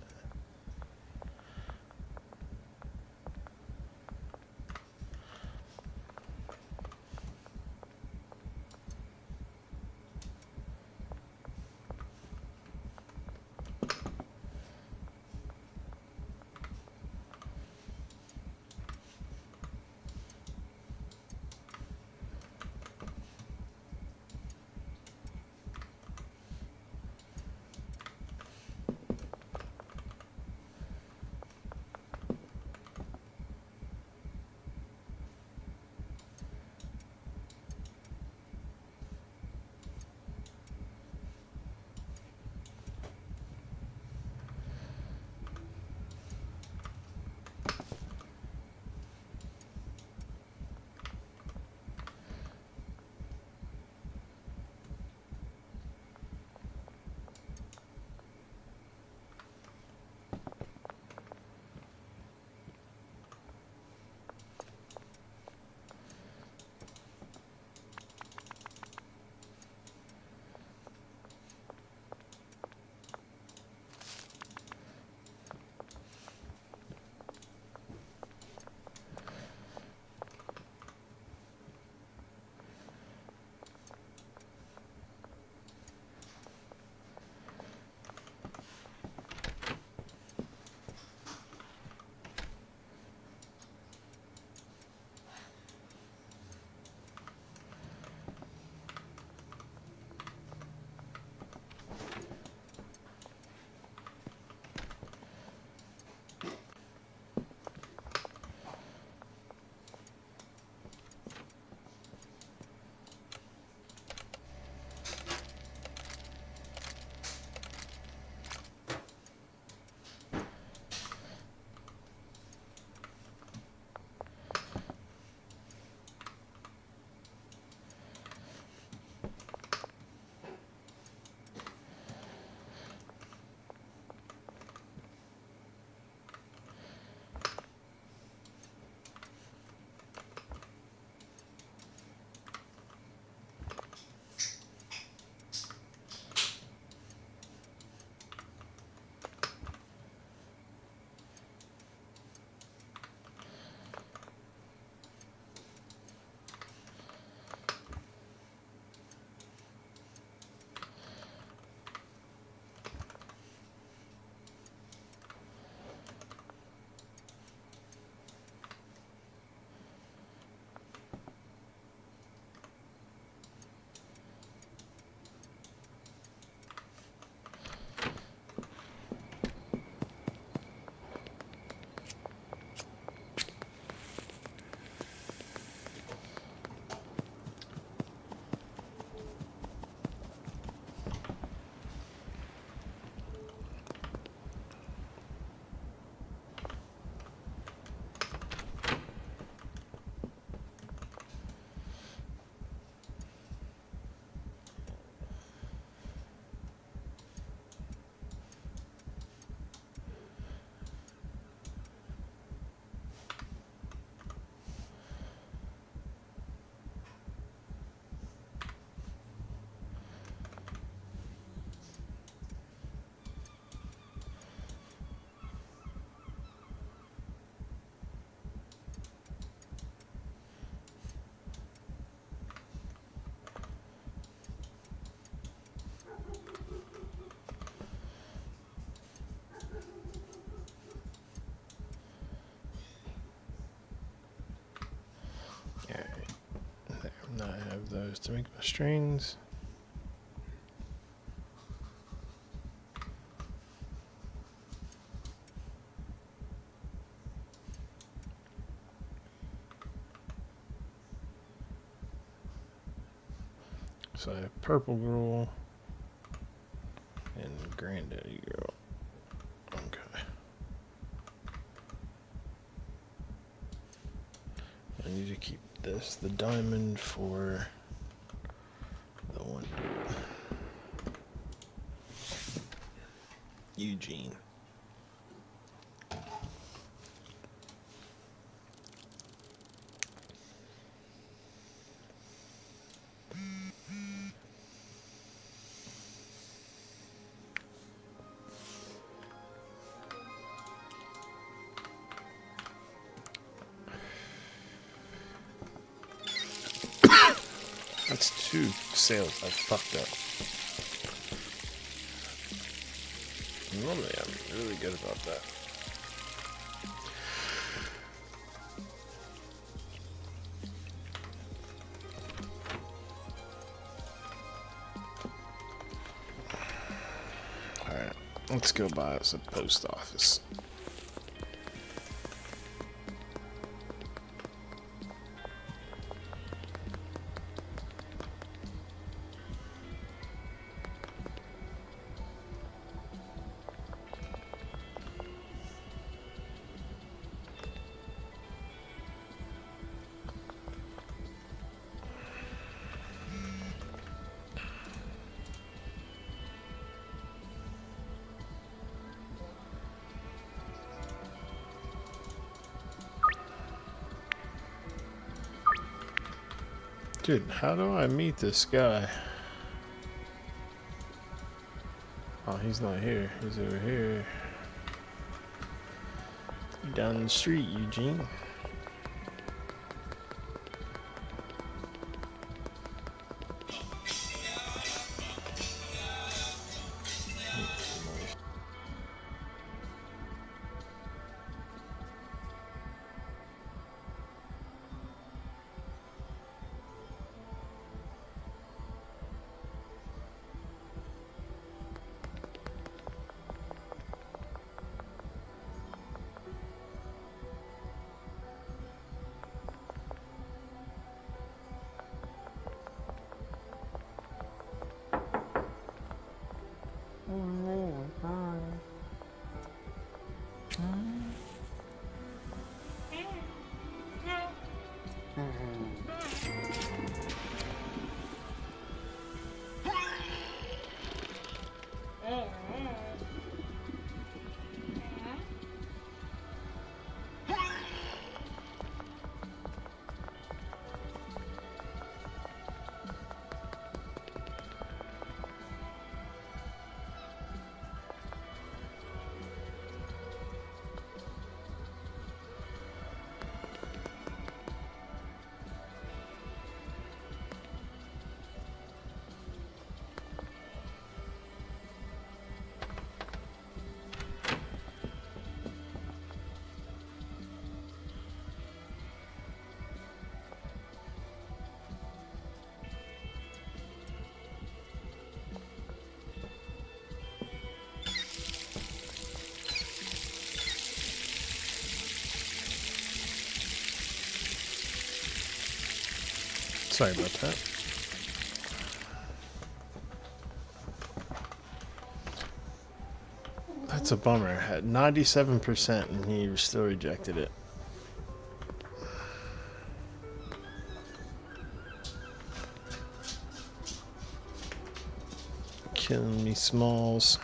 of those to make my strings. So I have purple girl and granddaddy girl. Okay. I need to keep this, the diamond, for the one dude. Eugene. That's 2 sales I fucked up. Normally I'm really good about that. Alright, let's go buy us a post office. Dude, how do I meet this guy? Oh, he's not here. He's over here. Down the street, Eugene. Sorry about that. That's a bummer. At 97% and he still rejected it. Killing me, Smalls.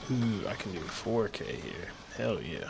Ooh, I can do 4K here. Hell yeah.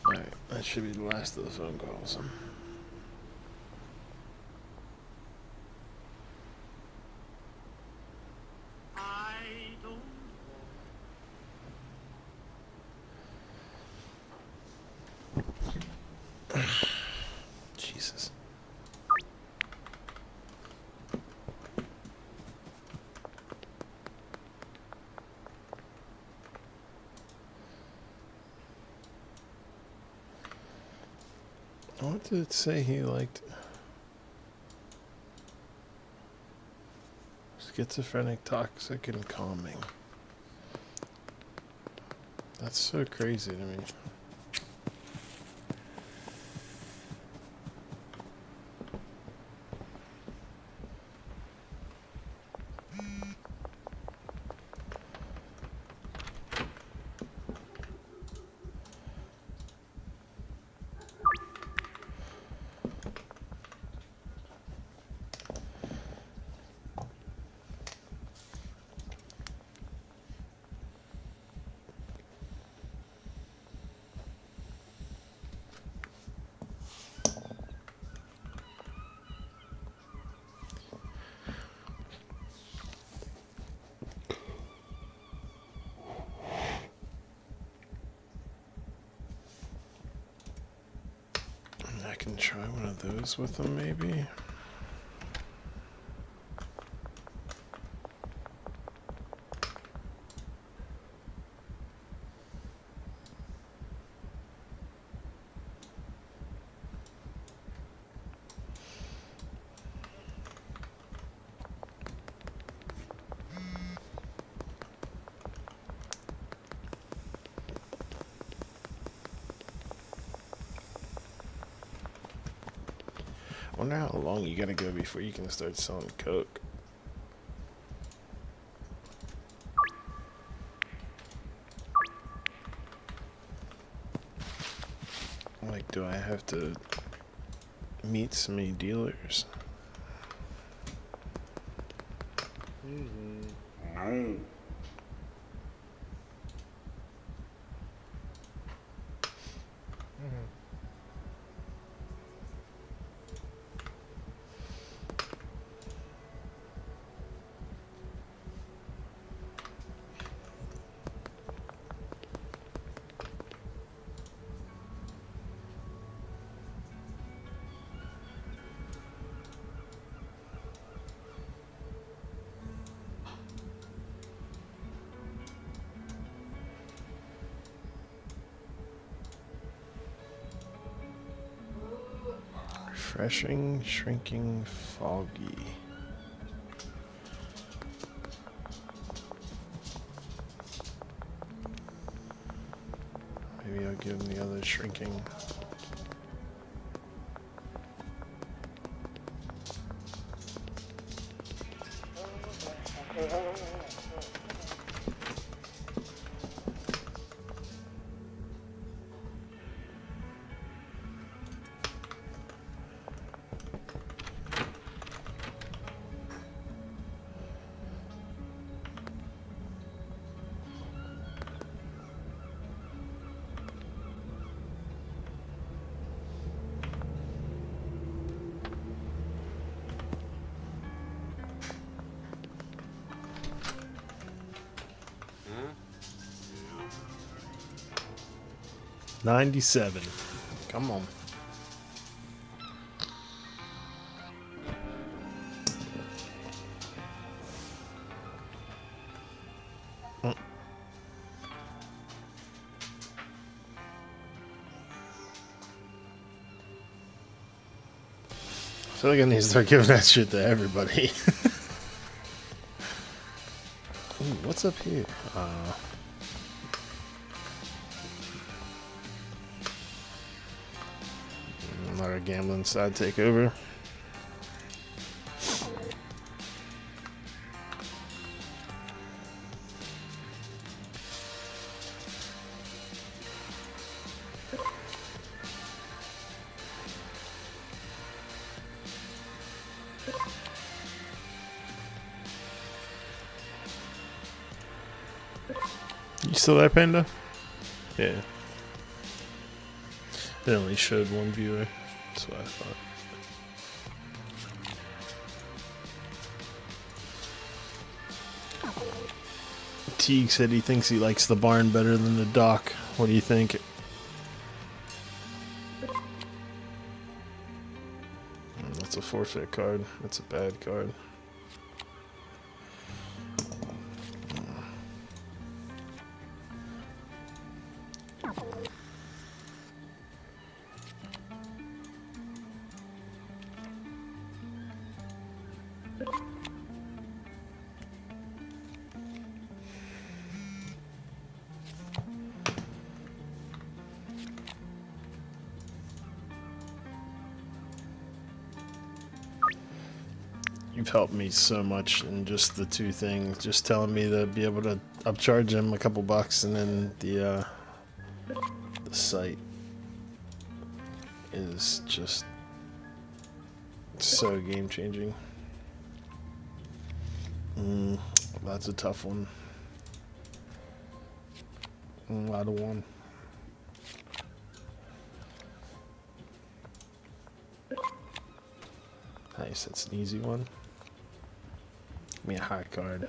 Alright, that should be the last of the phone calls. Jesus. What did it say he liked? Schizophrenic, toxic, and calming. That's so crazy to me. I can try one of those with them, maybe. I wonder how long you gotta go before you can start selling coke. Like, do I have to meet some many dealers? Refreshing, shrinking, foggy. Maybe I'll give him the other shrinking. $97. Come on. I feel like I need to start giving that shit to everybody. Ooh, what's up here? Another gambling side takeover. You still there, Panda? Yeah. It only showed one viewer. That's what I thought. Teague said he thinks he likes the barn better than the dock. What do you think? That's a forfeit card. That's a bad card. You've helped me so much in just the two things. Just telling me to be able to upcharge him a couple bucks, and then the site is just so game changing. That's a tough one. Out of one. Nice, that's an easy one. Give me a high card.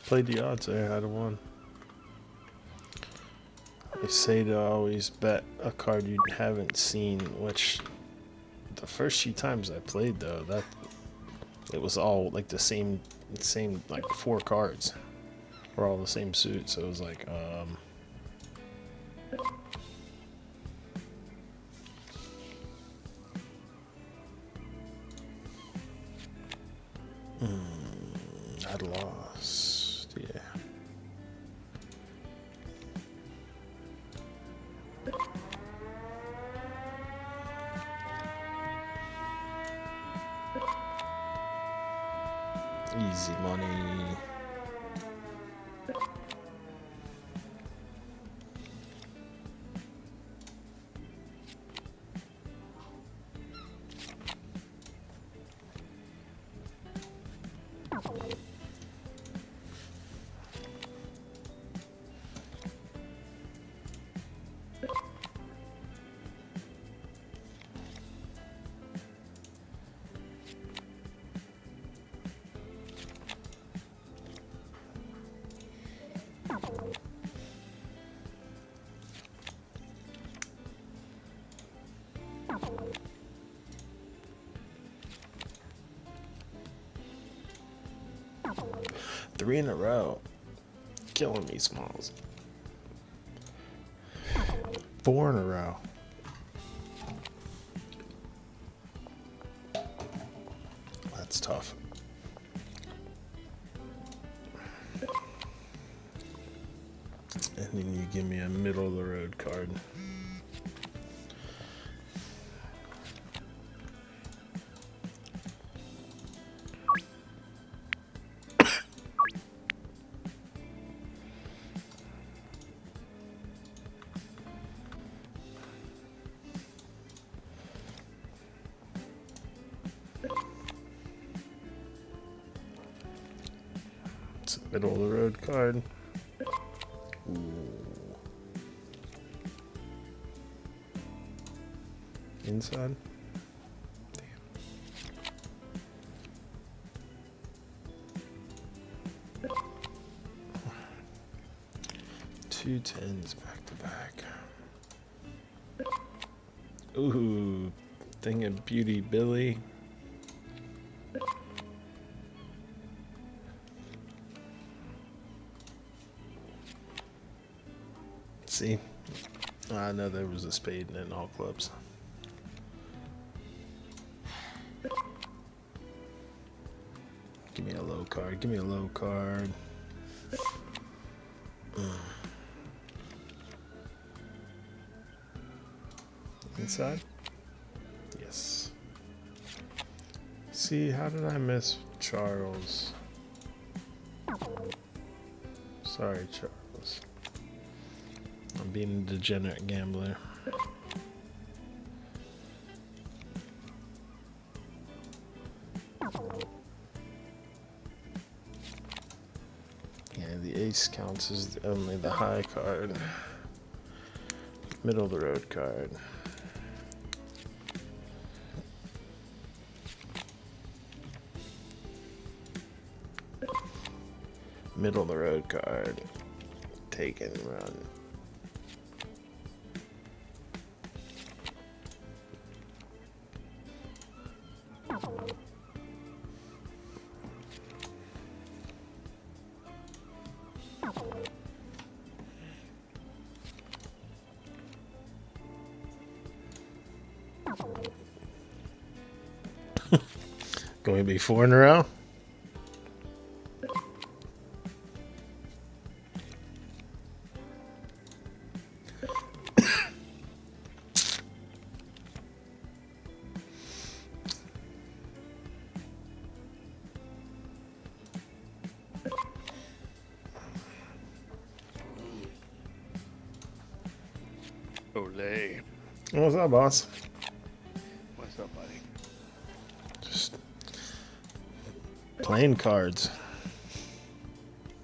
Played the odds there, out of one. They say to always bet a card you haven't seen, which the first few times I played though, that it was all like the same like 4 cards were all the same suit, so it was like I'd lost, yeah. Easy money. 3 in a row. Killing me, Smalls. 4 in a row. That's tough. And then you give me a middle of the road card. It's a middle of the road card. Ooh. Inside. Damn. 2 10s back to back. Ooh, thing of beauty, Billy. See, I know there was a spade in all clubs. Give me a low card. Give me a low card. Inside? Yes. See, how did I miss Charles? Sorry, Charles. I'm being a degenerate gambler. Yeah, the ace counts as only the high card. Middle of the road card. Middle of the road card. Take and run. Going to be 4 in a row? Olay. What's up, boss? What's up, buddy? Just playing cards.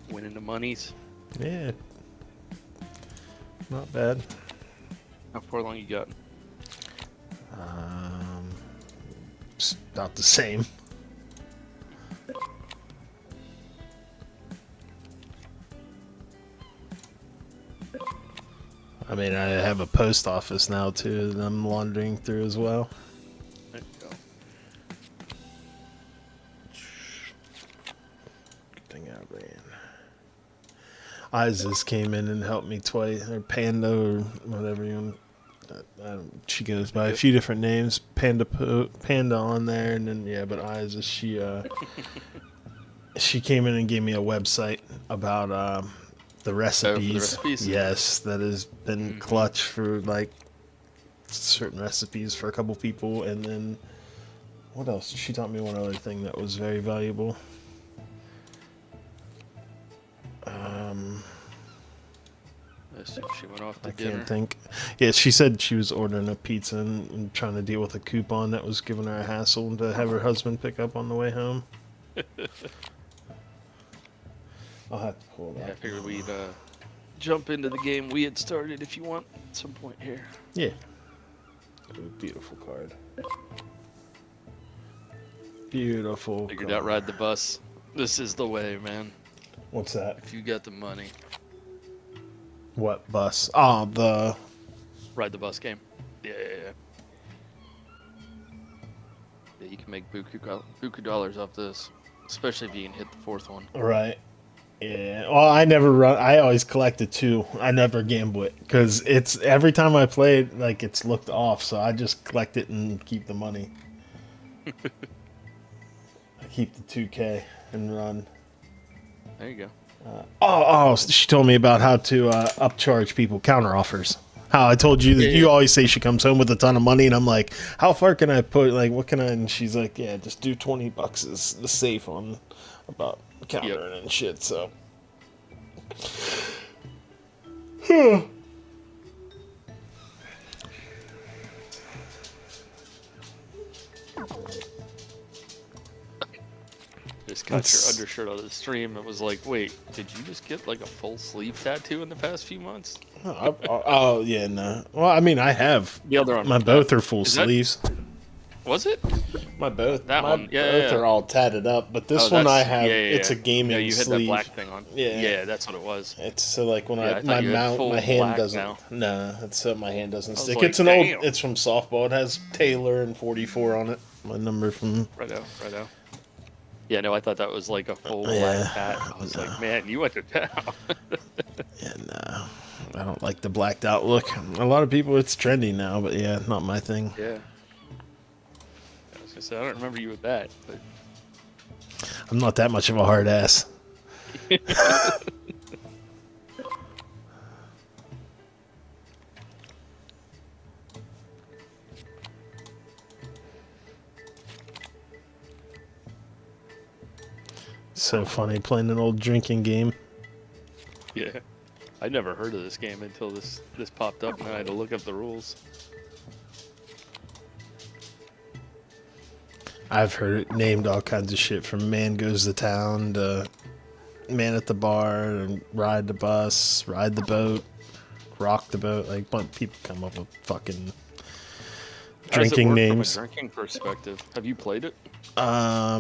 Winning the monies. Yeah. Not bad. How far along you got? It's about the same. I mean, I have a post office now too that I'm laundering through as well. There you go. Good thing I ran. Isis came in and helped me twice, or Panda, or whatever you want. She goes by a few different names. Panda on there, and then yeah, but Isis, she came in and gave me a website about the recipes. Yes, that has been clutch for like certain recipes for a couple people, and then what else? She taught me one other thing that was very valuable. I assume she went off to I dinner. can't think. Yeah, she said she was ordering a pizza and trying to deal with a coupon that was giving her a hassle to have her husband pick up on the way home. I'll have to pull that. Yeah, I figured we'd jump into the game we had started if you want at some point here. Yeah. Ooh, beautiful card. Beautiful. Figured card. out ride the bus. This is the way, man. What's that? If you got the money, What bus? Oh, the. ride the bus game. Yeah. Yeah, you can make buku dollars off this, especially if you can hit the fourth one. Right. Yeah, well, I never run. I always collect it too. I never gamble it because it's every time I play it, like it's looked off. So I just collect it and keep the money. I keep the 2K and run. There you go. She told me about how to upcharge people counter offers. How I told you that Yeah. you always say she comes home with a ton of money, and I'm like, how far can I put? Like, what can I? And she's like, yeah, just do $20 is the safe on about countering and shit. So. Just got your undershirt on the stream. It was like, wait, did you just get like a full sleeve tattoo in the past few months? Oh yeah, no. Well, I mean, I have. The other one. My both are full is that- sleeves. Was it? My both. That my one, yeah, both yeah. are all tatted up, but this Oh, one I that's- have. yeah, yeah, It's a yeah. gaming Yeah, you had sleeve. that black thing on. Yeah. Yeah, that's what it was. It's so like when Yeah, I I thought my you had mount full my hand black doesn't. now. Nah, it's so my hand doesn't was stick. like, It's an damn. old. It's from softball. It has Taylor and 44 on it. My number from. Righto. Yeah, no, I thought that was like a full Yeah, black hat. I was like, man, you went to town. Yeah, no. I don't like the blacked out look. A lot of people, it's trendy now, but yeah, not my thing. Yeah. I was gonna say, I don't remember you with that, but I'm not that much of a hard ass. So funny playing an old drinking game. yeah. I never heard of this game until this popped up, and I had to look up the rules. I've heard it named all kinds of shit from Man Goes to Town to Man at the Bar and Ride the Bus, Ride the Boat, Rock the Boat. Like, but people come up with fucking How does it drinking work names. From a drinking perspective, have you played it? A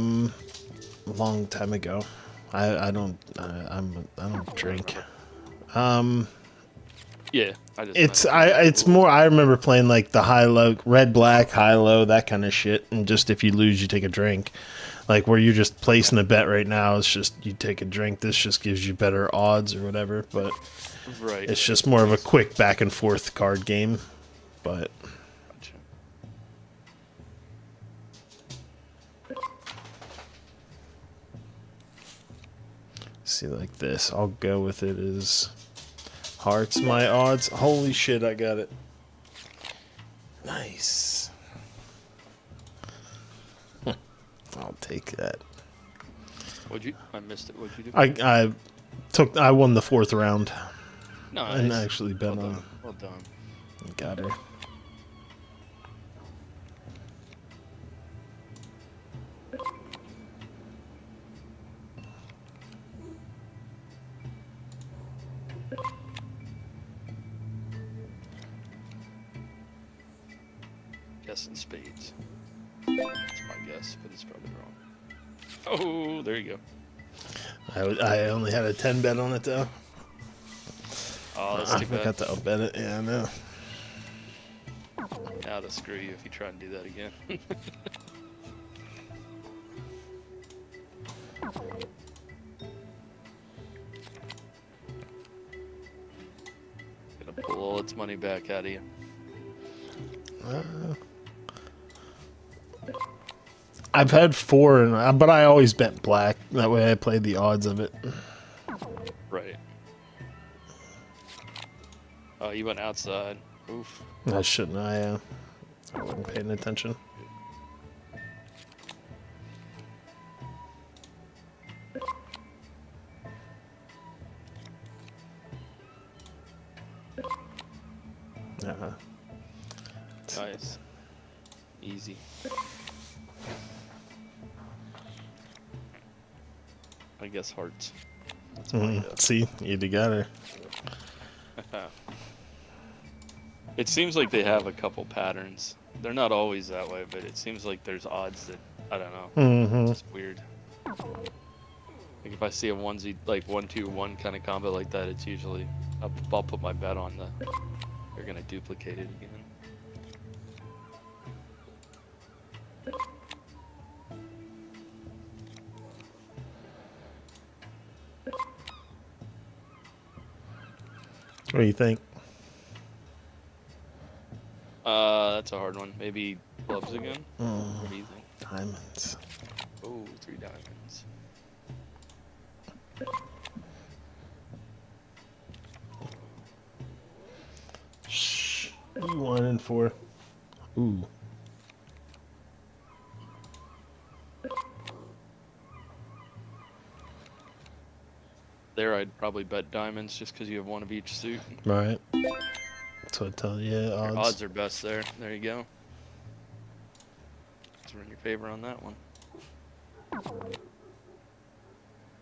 long time ago. I don't drink. Yeah, I just. It's more. I remember playing like the high low, red black, high low, that kind of shit. And just if you lose, you take a drink. Like where you're just placing a bet right now, it's just you take a drink. This just gives you better odds or whatever. But Right. it's just more of a quick back and forth card game. But Gotcha. see, like this, I'll go with it as hearts. My odds. Holy shit, I got it. Nice. I'll take that. I missed it. What'd you do? I won the 4th round. Nice. And actually bet Well on. done. Well done. Got her. Guessing spades. That's my guess, but it's probably wrong. Oh, there you go. I only had a 10 bet on it though. Oh, that's I too bad. forgot to outbet it. Yeah, I know. Now to screw you if you try and do that again. Gonna pull all its money back out of you. I've had 4, but I always bet black. That way I play the odds of it. Right. Oh, you went outside. Oof. I shouldn't. I wasn't paying attention. Nice. Easy. I guess hearts. That's my guess. See, you got her. It seems like they have a couple patterns. They're not always that way, but it seems like there's odds that I don't know. Mm-hmm. It's weird. Like if I see a onesie, like 1-2-1 kind of combo like that, it's usually I'll put my bet on they're gonna duplicate it again. What do you think? That's a hard one. Maybe gloves again? What do you think? Diamonds. Oh, 3 diamonds. Shh. What are you whining for? Ooh. There, I'd probably bet diamonds just because you have 1 of each suit. Right. That's what I tell you. Yeah, Your odds. odds are best there. There you go. Odds are in your favor on that one.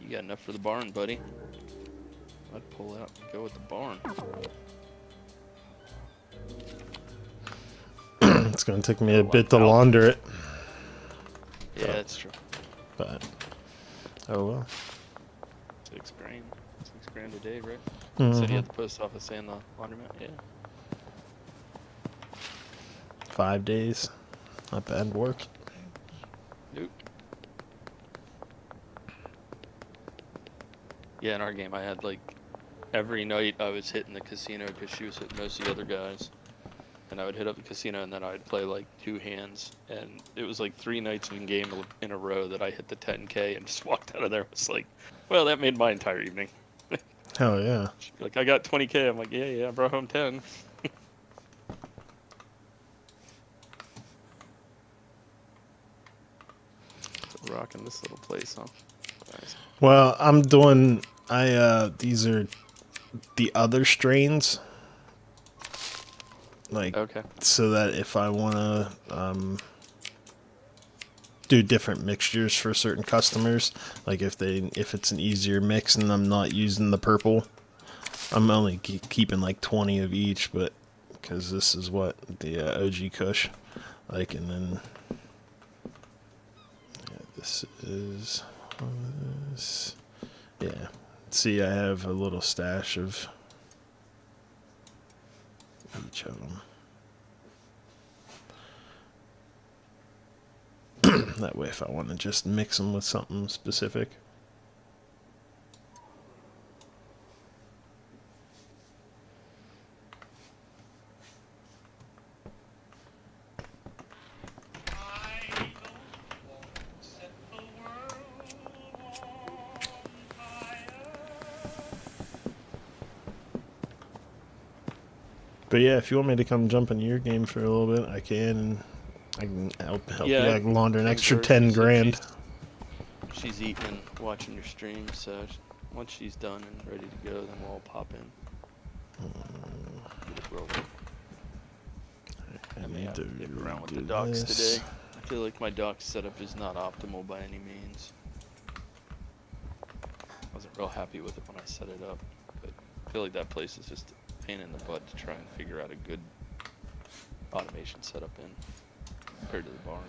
You got enough for the barn, buddy. I'd pull out and go with the barn. It's gonna take me a bit to launder it. Yeah, that's true. But oh well. 6 grand. 6 grand a day, right? Mm-hmm. Said you had the post office and the laundromat. Yeah. 5 days. Not bad work. Nope. Yeah, in our game, I had like every night I was hitting the casino because she was hitting most of the other guys. And I would hit up the casino and then I would play like 2 hands. And it was like 3 nights in game in a row that I hit the 10K and just walked out of there. It was like, well, that made my entire evening. Hell yeah. Like, I got 20K. I'm like, yeah, I brought home 10. So rocking this little place, huh? Nice. Well, I'm doing. These are the other strains. Like, Okay. so that if I want to do different mixtures for certain customers, like if it's an easier mix and I'm not using the purple, I'm only keeping like 20 of each, but because this is what the OG Kush, like, and then yeah, this is this, yeah. See, I have a little stash of each of them. That way, if I want to just mix them with something specific. But yeah, if you want me to come jump into your game for a little bit, I can. I can help you like launder an extra 10 grand. She's eating and watching your stream, so once she's done and ready to go, then we'll all pop in. Get it rolling. I need to get around with the docks today. I feel like my dock setup is not optimal by any means. I wasn't real happy with it when I set it up, but I feel like that place is just a pain in the butt to try and figure out a good automation setup in compared to the barn.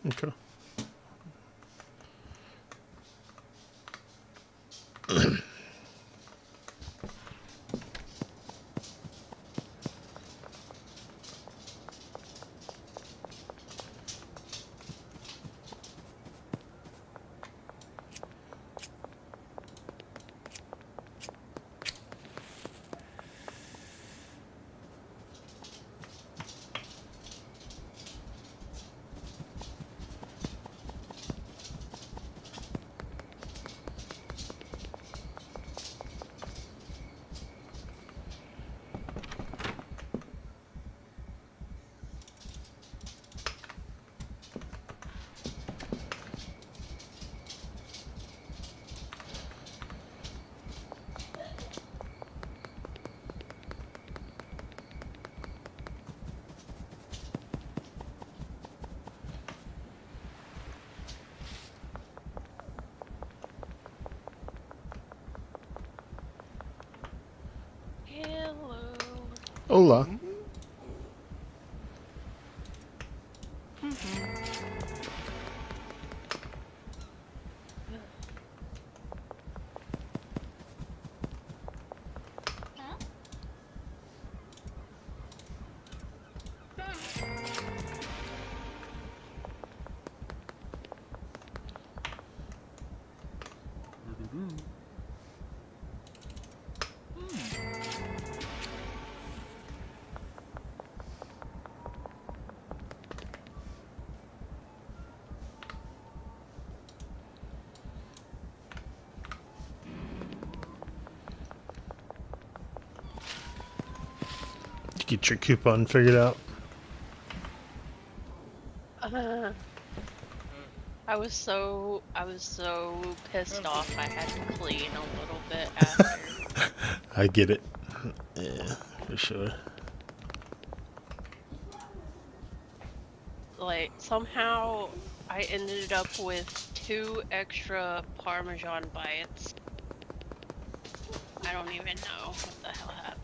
Okay. Hello. Hola. Get your coupon figured out. I was so pissed off I had to clean a little bit after. I get it. Yeah, for sure. Like somehow I ended up with 2 extra Parmesan bites. I don't even know what the hell happened.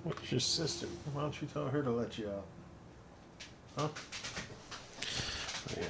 Where's your sister? Why don't you tell her to let you out? Huh? Oh, yeah.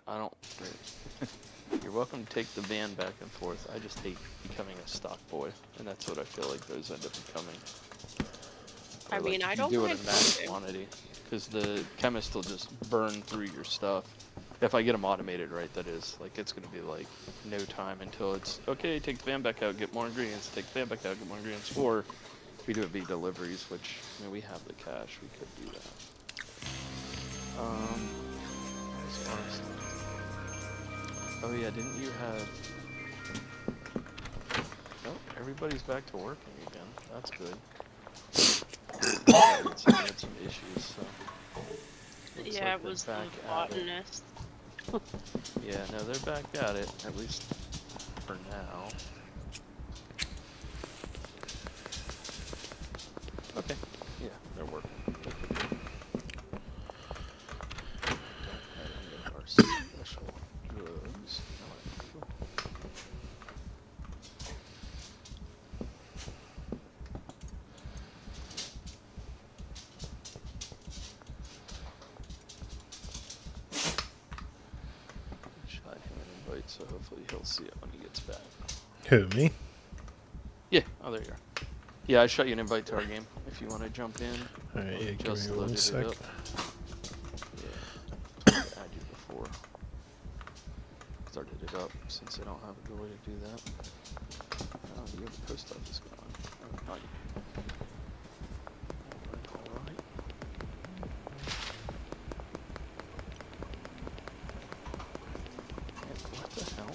I don't. You're welcome to take the van back and forth. I just hate becoming a stock boy, and that's what I feel like those end up becoming. I mean, if I you don't do it mind in mass cooking. quantity, because the chemist will just burn through your stuff. If I get them automated right, that is. Like, it's going to be like no time until it's okay. Take the van back out, get more ingredients. Take the van back out, get more ingredients. Or we do it via deliveries, which I mean, we have the cash. We could do that. As far as oh yeah, didn't you have? Oh, everybody's back to working again. That's good. Yeah, we had some issues, so. Looks Yeah, like it they're was the back at it. botanist. Yeah, no, they're back at it, at least for now. Okay, yeah, they're working. Don't have any of our special drugs. No, I do. Shot him an invite, so hopefully he'll see it when he gets back. Who, me? Yeah, oh, there you are. Yeah, I shot you an invite to our game if you want to jump in. Alright, yeah, give Just me one loaded it sec. up. Yeah, I add you before. Started it up since I don't have a good way to do that. Oh, you have the post office going. Oh, not you. Alright. What the hell?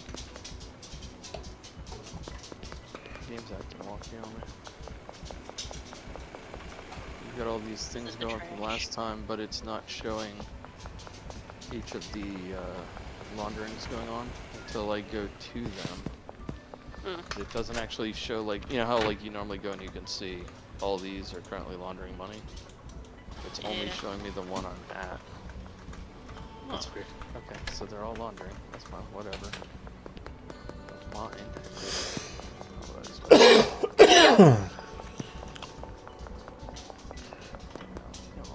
Game's acting wonky on me. You got all these things The going from trash. last time, but it's not showing each of the launderings going on until I go to them. It doesn't actually show, like, you know how like you normally go and you can see all these are currently laundering money? It's only Yeah. showing me the one I'm at. That's Huh. weird. Okay, so they're all laundering. That's fine, whatever. Don't mind. Not what I expected. No.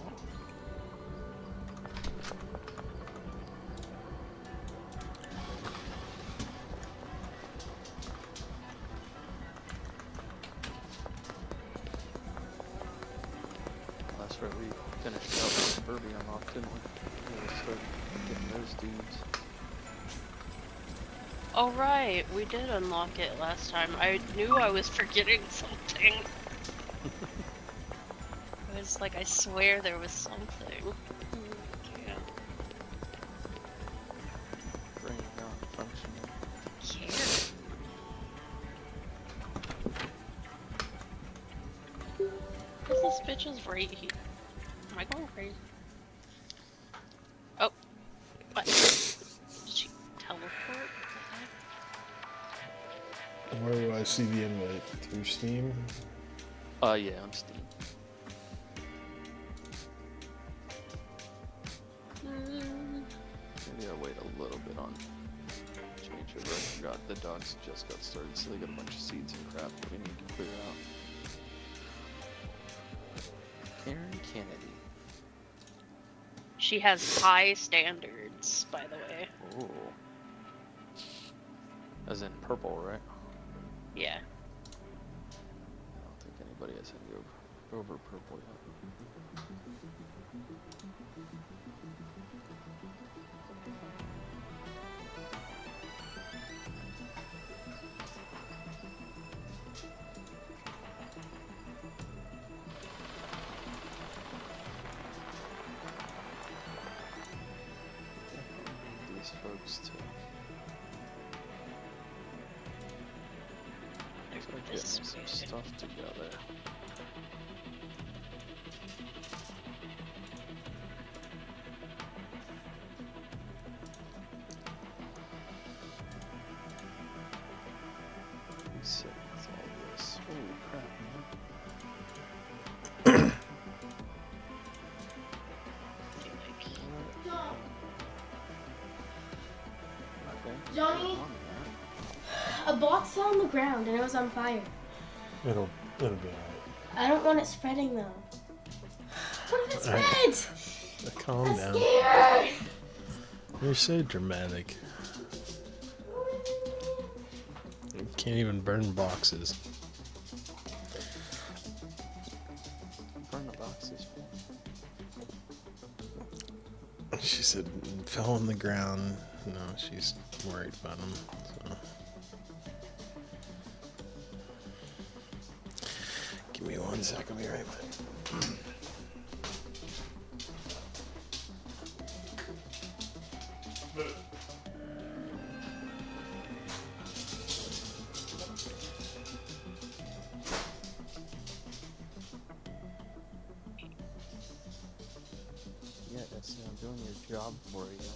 That's right, we finished out with Burby unlocked, didn't we? We started getting those dudes. Oh right, we did unlock it last time. I knew I was forgetting something. I was like, I swear there was something. Yeah. Bringing out functioning. Here. This bitch is right here. Am I going crazy? Oh. What? Did she teleport? Where do I see the invite? Through Steam? Yeah, on Steam. Maybe I'll wait a little bit on change over. I forgot the dogs just got started, so they got a bunch of seeds and crap that we need to clear out. Karen Kennedy. She has high standards, by the way. Ooh. As in purple, right? Yeah. I don't think anybody has any over purple yet. These folks too. So getting This some way. stuff together. Reset with all this. Holy crap, man. Okay. Johnny? On that. A box fell on the ground and it was on fire. It'll be alright. I don't want it spreading though. What if it Alright. spreads? Calm I'm down. scared. You're so dramatic. You can't even burn boxes. Burn the boxes. She said it fell on the ground. No, she's worried about him. So. Give me 1 sec, I'll be right back. Yeah, that's I'm doing your job for you.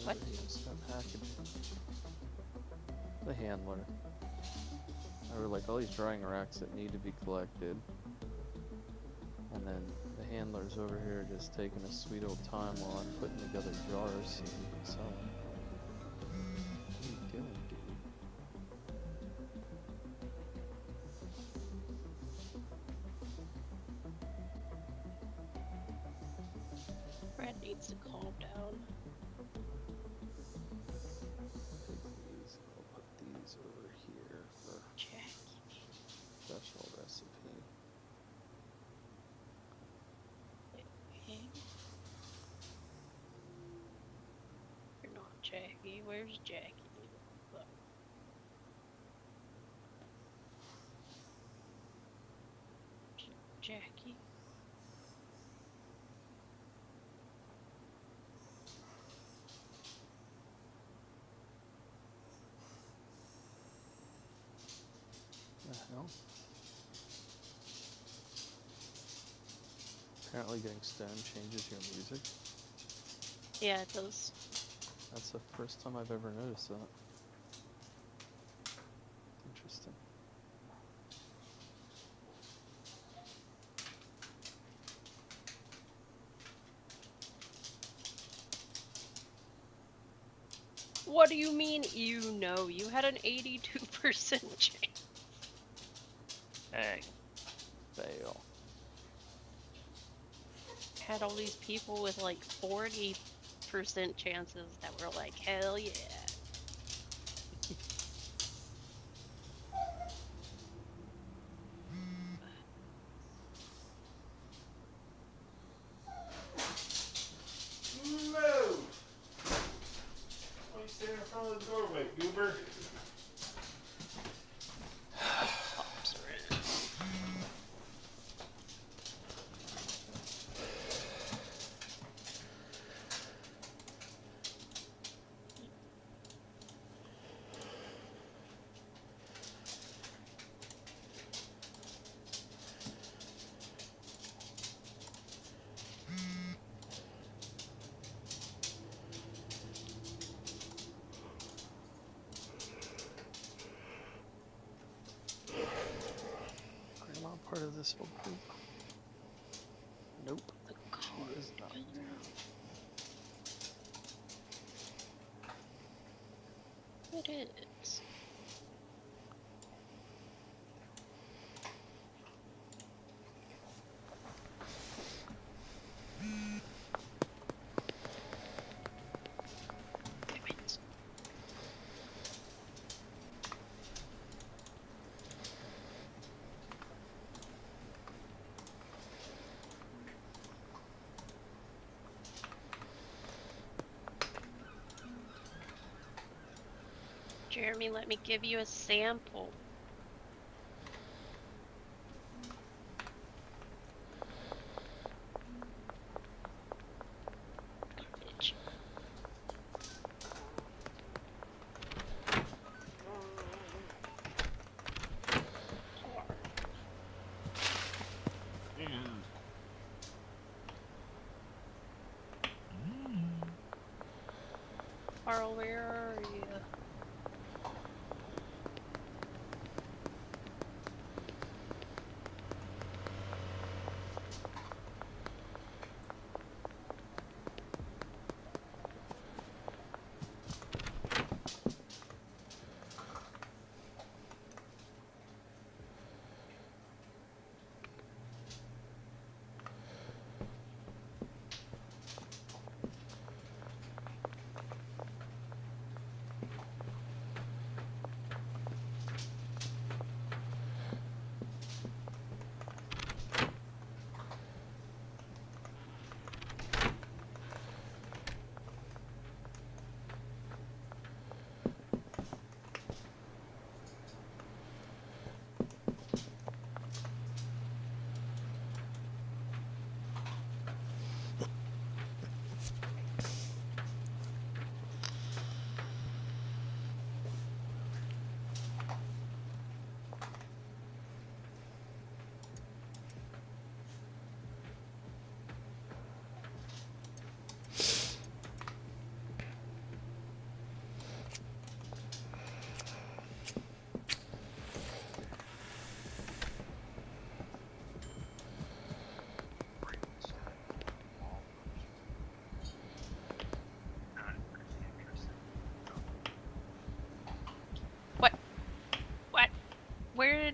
What? Stop packaging. The handler. There were like all these drying racks that need to be collected. And then the handler's over here just taking a sweet old time while I'm putting together jars so we can sell them. What are you doing, dude? Brad needs to calm down. Take these, I'll put these over here for Jackie. special recipe. Okay. You're not Jackie. Where's Jackie? Look. Jackie. The hell? Apparently getting stoned changes your music. Yeah, it does. That's the first time I've ever noticed that. Interesting. What do you mean you know? You had an 82% chance. Dang. Fail. Had all these people with like 40% chances that were like, hell yeah. No! Why you standing in front of the doorway, goober? Pops are in. Grandma part of this whole group? Nope. The She is not. It is. Damn it. Jeremy, let me give you a sample. Bitch. Carl, where are you?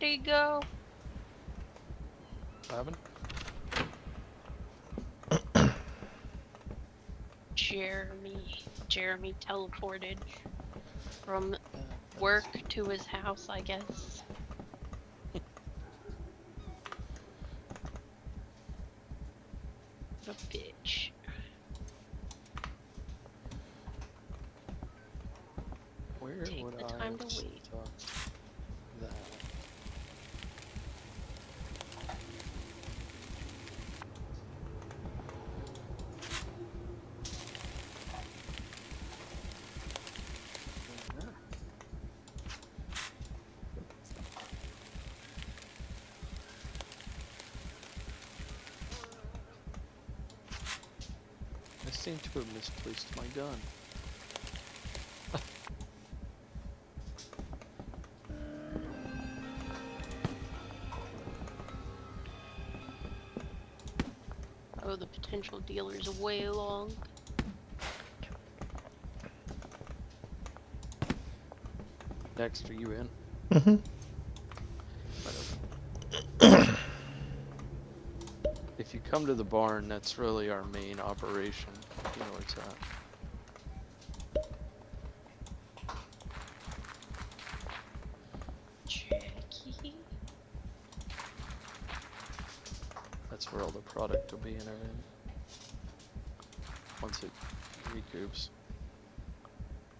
he go? What happened? Jeremy teleported from work to his house, I guess. What a bitch. Where Take would the I time to wait. stuck that? I seem to have misplaced my gun. Oh, the potential dealer's way long. Next, are you in? Mm-hmm. If you come to the barn, that's really our main operation. You know where it's at. Jackie? That's where all the product will be and everything. Once it recoups.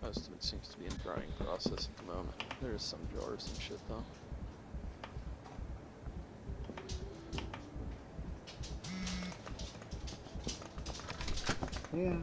Most of it seems to be in drying process at the moment. There is some jars and shit though. Yeah.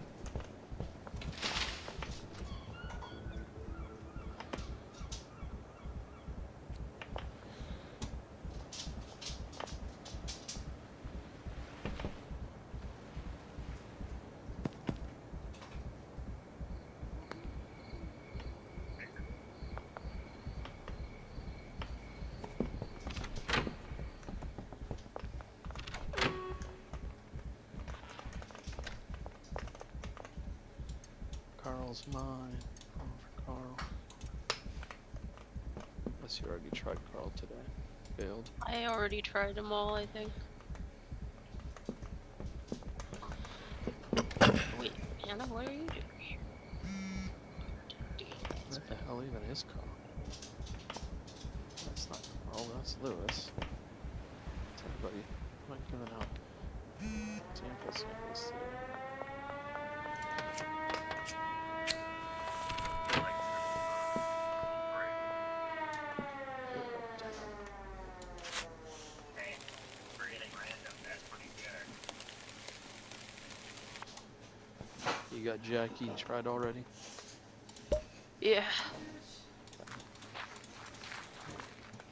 Carl's mine. All for Carl. Unless you already tried Carl today. Failed. I already tried them all, I think. Wait, Anna, what are you doing here? What the hell even is Carl? That's not Carl, that's Lewis. It's everybody. I'm not giving out sample samples today. You got Jackie tried already? Yeah.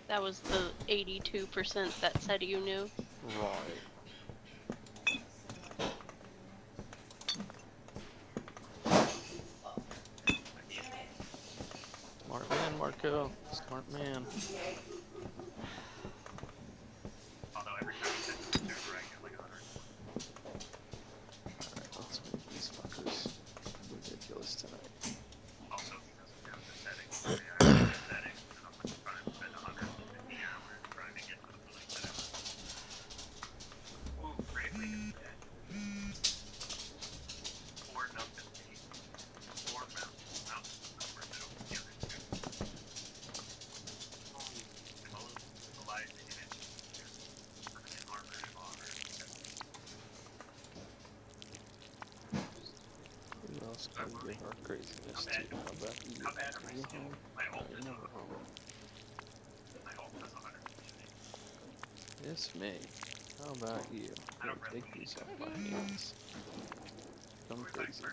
That was the 82% that said you knew. Right. Smart man, Marco. Smart man. Alright, let's make these fuckers ridiculous tonight. Who else can we give our craziness to? How about you? Are you home? No, you're never home. It's me. How about you? Here, take these off my hands. Come crazy.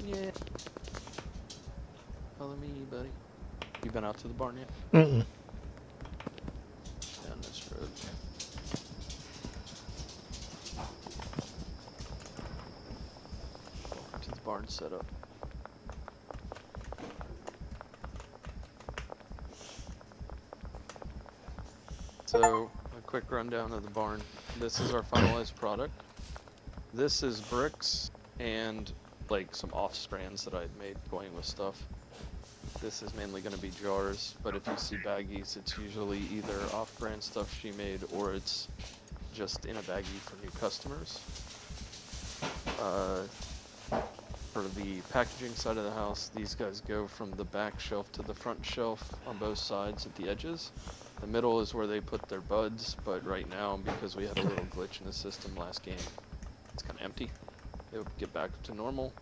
Yeah. Follow me, buddy. You been out to the barn yet? Mm-mm. Down this road. Welcome to the barn setup. So, a quick rundown of the barn. This is our finalized product. This is bricks and like some off strands that I had made going with stuff. This is mainly going to be jars, but if you see baggies, it's usually either off-brand stuff she made or it's just in a baggie for new customers. For the packaging side of the house, these guys go from the back shelf to the front shelf on both sides at the edges. The middle is where they put their buds, but right now, because we had a little glitch in the system last game, it's kind of empty. It'll get back to normal.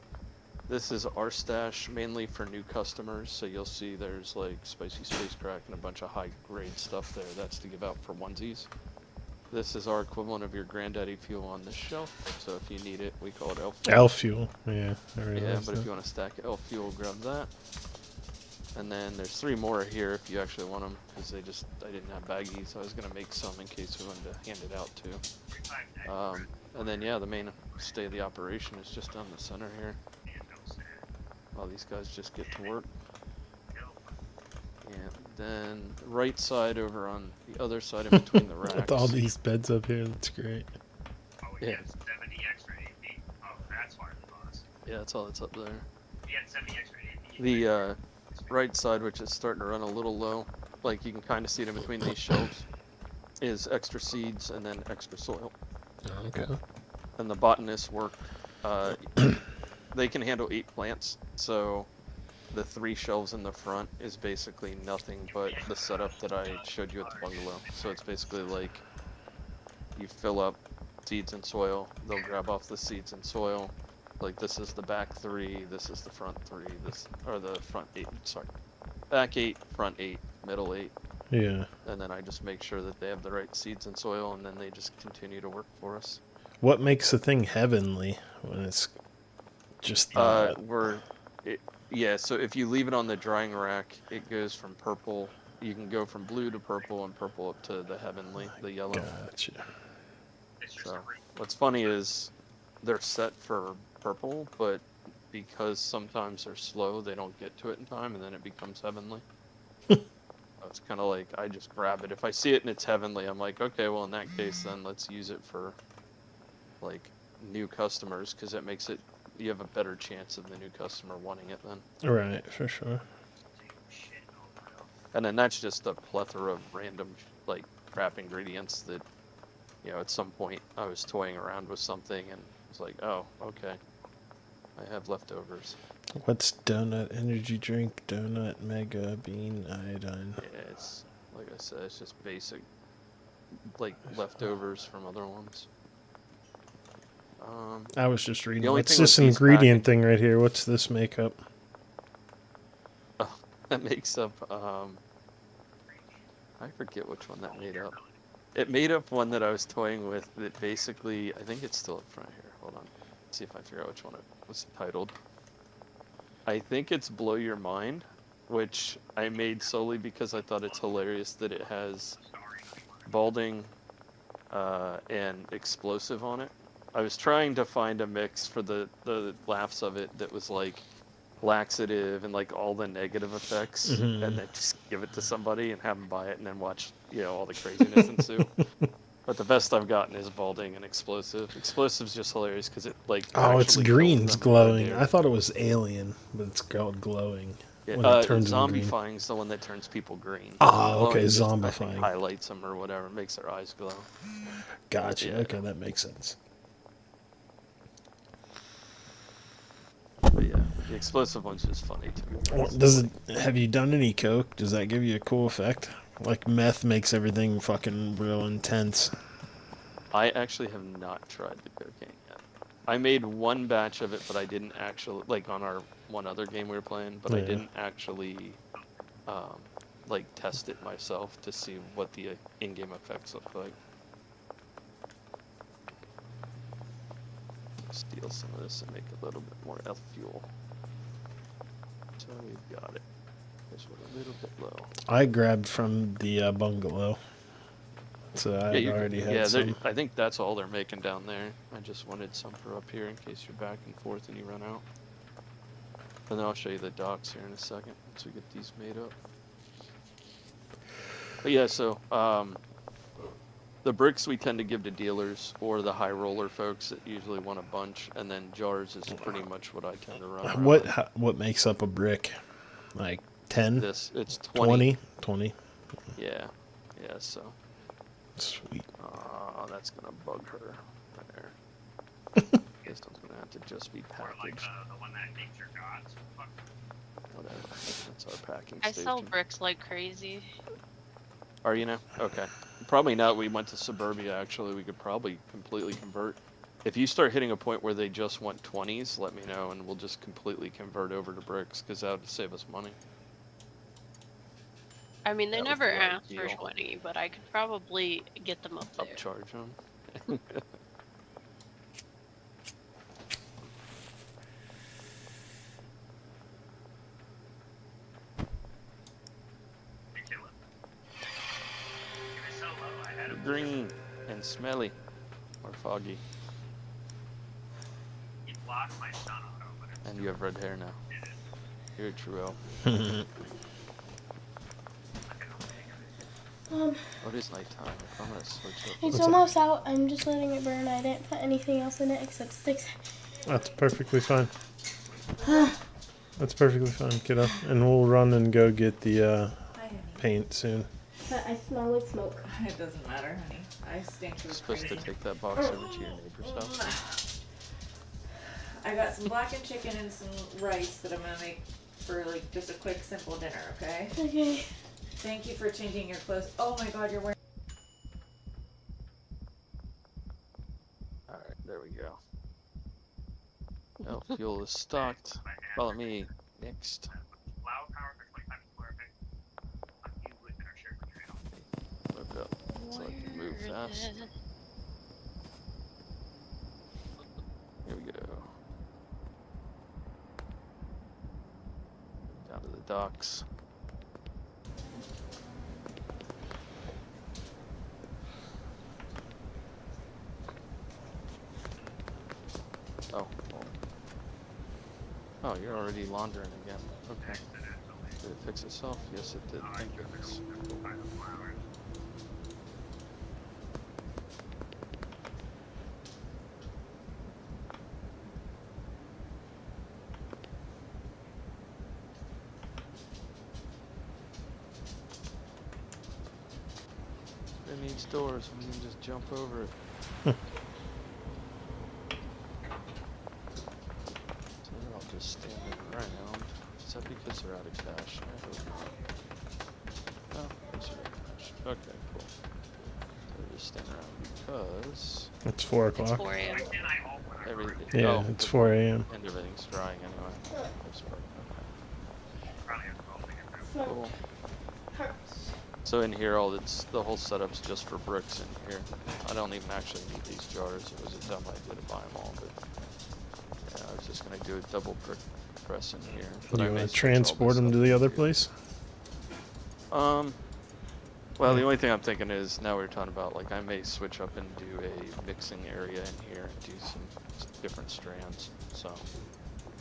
This is our stash, mainly for new customers, so you'll see there's like Spicy Space Crack and a bunch of high-grade stuff there. That's to give out for onesies. This is our equivalent of your granddaddy fuel on this shelf, so if you need it, we call it elf fuel. Elf fuel. Yeah. Yeah, but if you want to stack elf fuel, grab that. And then there's 3 more here if you actually want them, because I didn't have baggies, so I was going to make some in case we wanted to hand it out too. And then yeah, the mainstay of the operation is just down the center here. While these guys just get to work. And then the right side over on the other side in between the racks. With all these beds up here, that's great. Yeah. 70 extra AP. Oh, that's part of the boss. Yeah, that's all that's up there. You had 70 extra AP. The right side, which is starting to run a little low, like you can kind of see it in between these shelves, is extra seeds and then extra soil. Okay. And the botanists work, they can handle 8 plants, so the 3 shelves in the front is basically nothing but the setup that I showed you at the bungalow. So it's basically like you fill up seeds and soil, they'll grab off the seeds and soil. Like this is the back 3, this is the front 3, or the front 8, sorry. Back 8, front 8, middle 8. Yeah. And then I just make sure that they have the right seeds and soil, and then they just continue to work for us. What makes a thing heavenly when it's just yeah, so if you leave it on the drying rack, it goes from purple. You can go from blue to purple and purple up to the heavenly, the yellow. Gotcha. So what's funny is they're set for purple, but because sometimes they're slow, they don't get to it in time, and then it becomes heavenly. It's kind of like I just grab it. If I see it and it's heavenly, I'm like, okay, well in that case, then let's use it for like new customers, because it makes it, you have a better chance of the new customer wanting it then. Right, for sure. And then that's just a plethora of random like crap ingredients that, you know, at some point I was toying around with something and was like, oh, okay, I have leftovers. What's donut energy drink? Donut mega bean iodine. Yeah, it's like I said, it's just basic like leftovers from other ones. I was just reading. only What's thing with this these ingredient thing right here? What's this makeup? That makes up, I forget which one that made up. It made up one that I was toying with that basically, I think it's still up front here. Hold on. Let's see if I figure out which one it was titled. I think it's Blow Your Mind, which I made solely because I thought it's hilarious that it has balding and explosive on it. I was trying to find a mix for the laughs of it that was like laxative and like all the negative effects, and then just give it to somebody and have them buy it and then watch, you know, all the craziness ensue. But the best I've gotten is balding and explosive. Explosive's just hilarious because it like It's actually green. kills It's them glowing. right I thought it was alien, but it's called glowing. there. When it turns them green. Zombifying's the one that turns people green. Oh, okay, Glowing just, I think, zombifying. highlights them or whatever, makes their eyes glow. Gotcha. Yeah. Okay, that makes sense. But yeah, the explosive one's just funny to me. Well, does it? Have you done any coke? Does that give you a cool effect? Like meth makes everything fucking real intense. I actually have not tried the cocaine yet. I made one batch of it, but I didn't actually, like on our one other game we were playing, but I Yeah. didn't actually like test it myself to see what the in-game effects look like. Steal some of this and make a little bit more F fuel. So we've got it. This one a little bit low. I grabbed from the bungalow. So I you already can, had yeah, some. I think that's all they're making down there. I just wanted some for up here in case you're back and forth and you run out. And then I'll show you the docks here in a second once we get these made up. But yeah, so the bricks we tend to give to dealers or the high roller folks that usually want a bunch, and then jars is pretty much what I tend to run. What makes up a brick? Like 10? It's 20. 20? Yeah, so. Sweet. That's gonna bug her. There. Guess I'm gonna have to just be Or like packaged. the one that nature gods. Fuck. Whatever. That's our packing I station. sell bricks like crazy. Are you now? Okay. Probably not. We went to Suburbia, actually. We could probably completely convert. If you start hitting a point where they just want 20s, let me know, and we'll just completely convert over to bricks, because that would save us money. I mean, they That would never be asked for ideal. 20, but I could probably get them up there. Upcharge them. Hey, Chillin. It was so low, I had him. Green and smelly. Or foggy. He blocked my sun auto, but it And you have red hair now. did it. You're a true elf. What is nighttime? If I'm gonna switch up. It's almost out. I'm just letting it burn. I didn't put anything else in it except sticks. That's perfectly fine. That's perfectly fine, kiddo. And we'll run and go get the Hi, honey. paint soon. But I smell like smoke. It doesn't matter, honey. I stink to You're the supposed to crazy. take that box over to your neighbor's house. I got some blackened chicken and some rice that I'm gonna make for like just a quick, simple dinner. Okay. Okay. Thank you for changing your clothes. Oh my God, you're wearing. Alright, there we go. Oh, fuel is stocked. Follow me. Next. Flower power for 25 square feet. On you with our shirt material. Look up so I can move fast. Here we go. Down to the docks. Oh. Oh, you're already laundering again. Okay. Did it fix itself? Yes, it did. Thank goodness. By the flowers. It needs doors. We can just jump over it. So they're all just standing around. Is that because they're out of cash? I hope not. Oh, those are out of cash. Okay, cool. So they're just standing around because It's 4 It's o'clock. 4 a.m. Why can't I hold one? everything. Yeah, oh, it's 4 a.m. And everything's drying anyway. That's right. Okay. Probably have to hold it. Smoke Cool. hurts. So in here, the whole setup's just for bricks in here. I don't even actually need these jars. It was a dumb idea to buy them all, but yeah, I was just gonna do a double brick press in here. But Do I you may want to switch all transport this them up to the other here. place? Well, the only thing I'm thinking is now we're talking about like I may switch up and do a mixing area in here and do some different strands. So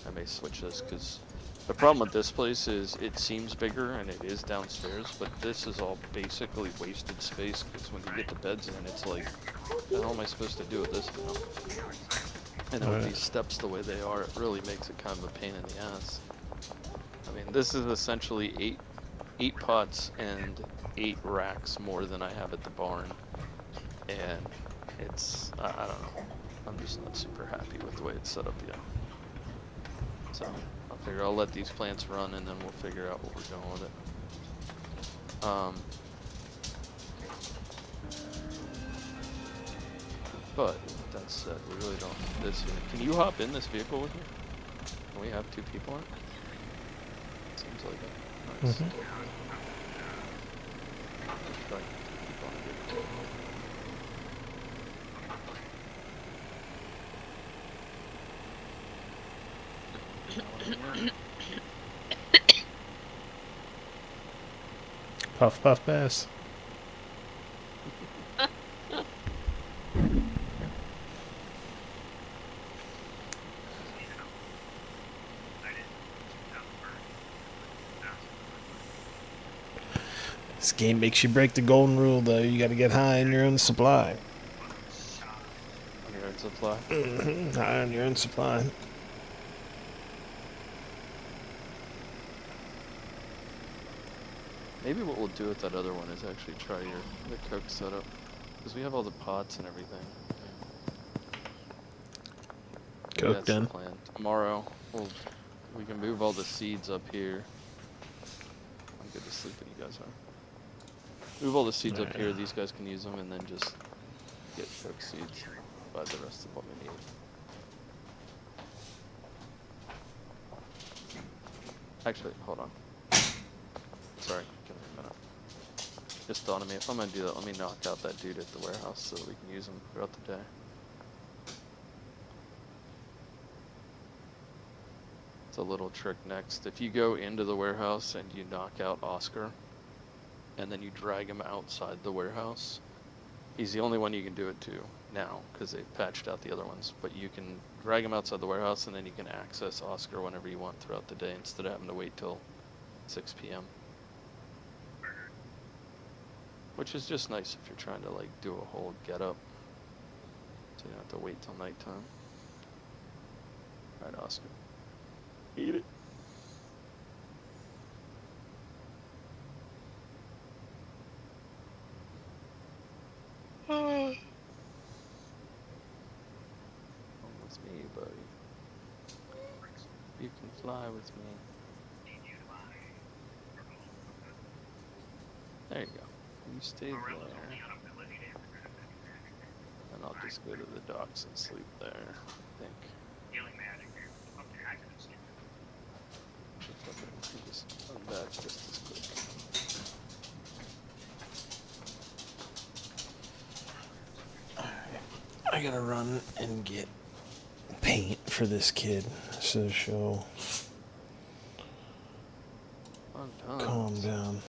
I may switch this because the problem with this place is it seems bigger and it is downstairs, but this is all basically wasted space because when you get the beds in, it's like, what the hell am I supposed to do with this now? And then with Alright. these steps the way they are, it really makes it kind of a pain in the ass. I mean, this is essentially eight pots and 8 racks more than I have at the barn, and it's I don't know. I'm just not super happy with the way it's set up yet. So I figure I'll let these plants run, and then we'll figure out what we're going with it. But with that said, we really don't need this here. Can you hop in this vehicle with me? Can we have 2 people in it? Seems like it. Nice. Mhm. Try to get 2 people in it. Puff, puff, pass. I didn't have the bird. This game makes you break the golden rule, though. You got to get high on your own supply. On your own supply. High on your own supply. Maybe what we'll do with that other one is actually try the cook setup, because we have all the pots and everything. Maybe Cook that's done. the plan. Tomorrow, we can move all the seeds up here. I'm good to sleep when you guys are. Move all the seeds up here. These guys can use them, and then just get cooked seeds. Buy the rest of what we need. Actually, hold on. Sorry, give me a minute. Just thought of me. If I'm gonna do that, let me knock out that dude at the warehouse so that we can use him throughout the day. It's a little trick next. If you go into the warehouse and you knock out Oscar, and then you drag him outside the warehouse, he's the only one you can do it to now, because they've patched out the other ones. But you can drag him outside the warehouse, and then you can access Oscar whenever you want throughout the day, instead of having to wait till 6 p.m. Which is just nice if you're trying to like do a whole get up, so you don't have to wait till nighttime. Alright, Oscar. Eat it. Come with me, buddy. You can fly with me. There you go. You stay there. And I'll just go to the docks and sleep there, I think. Just come back just as quick. I gotta run and get paint for this kid so she'll I'm done. calm down.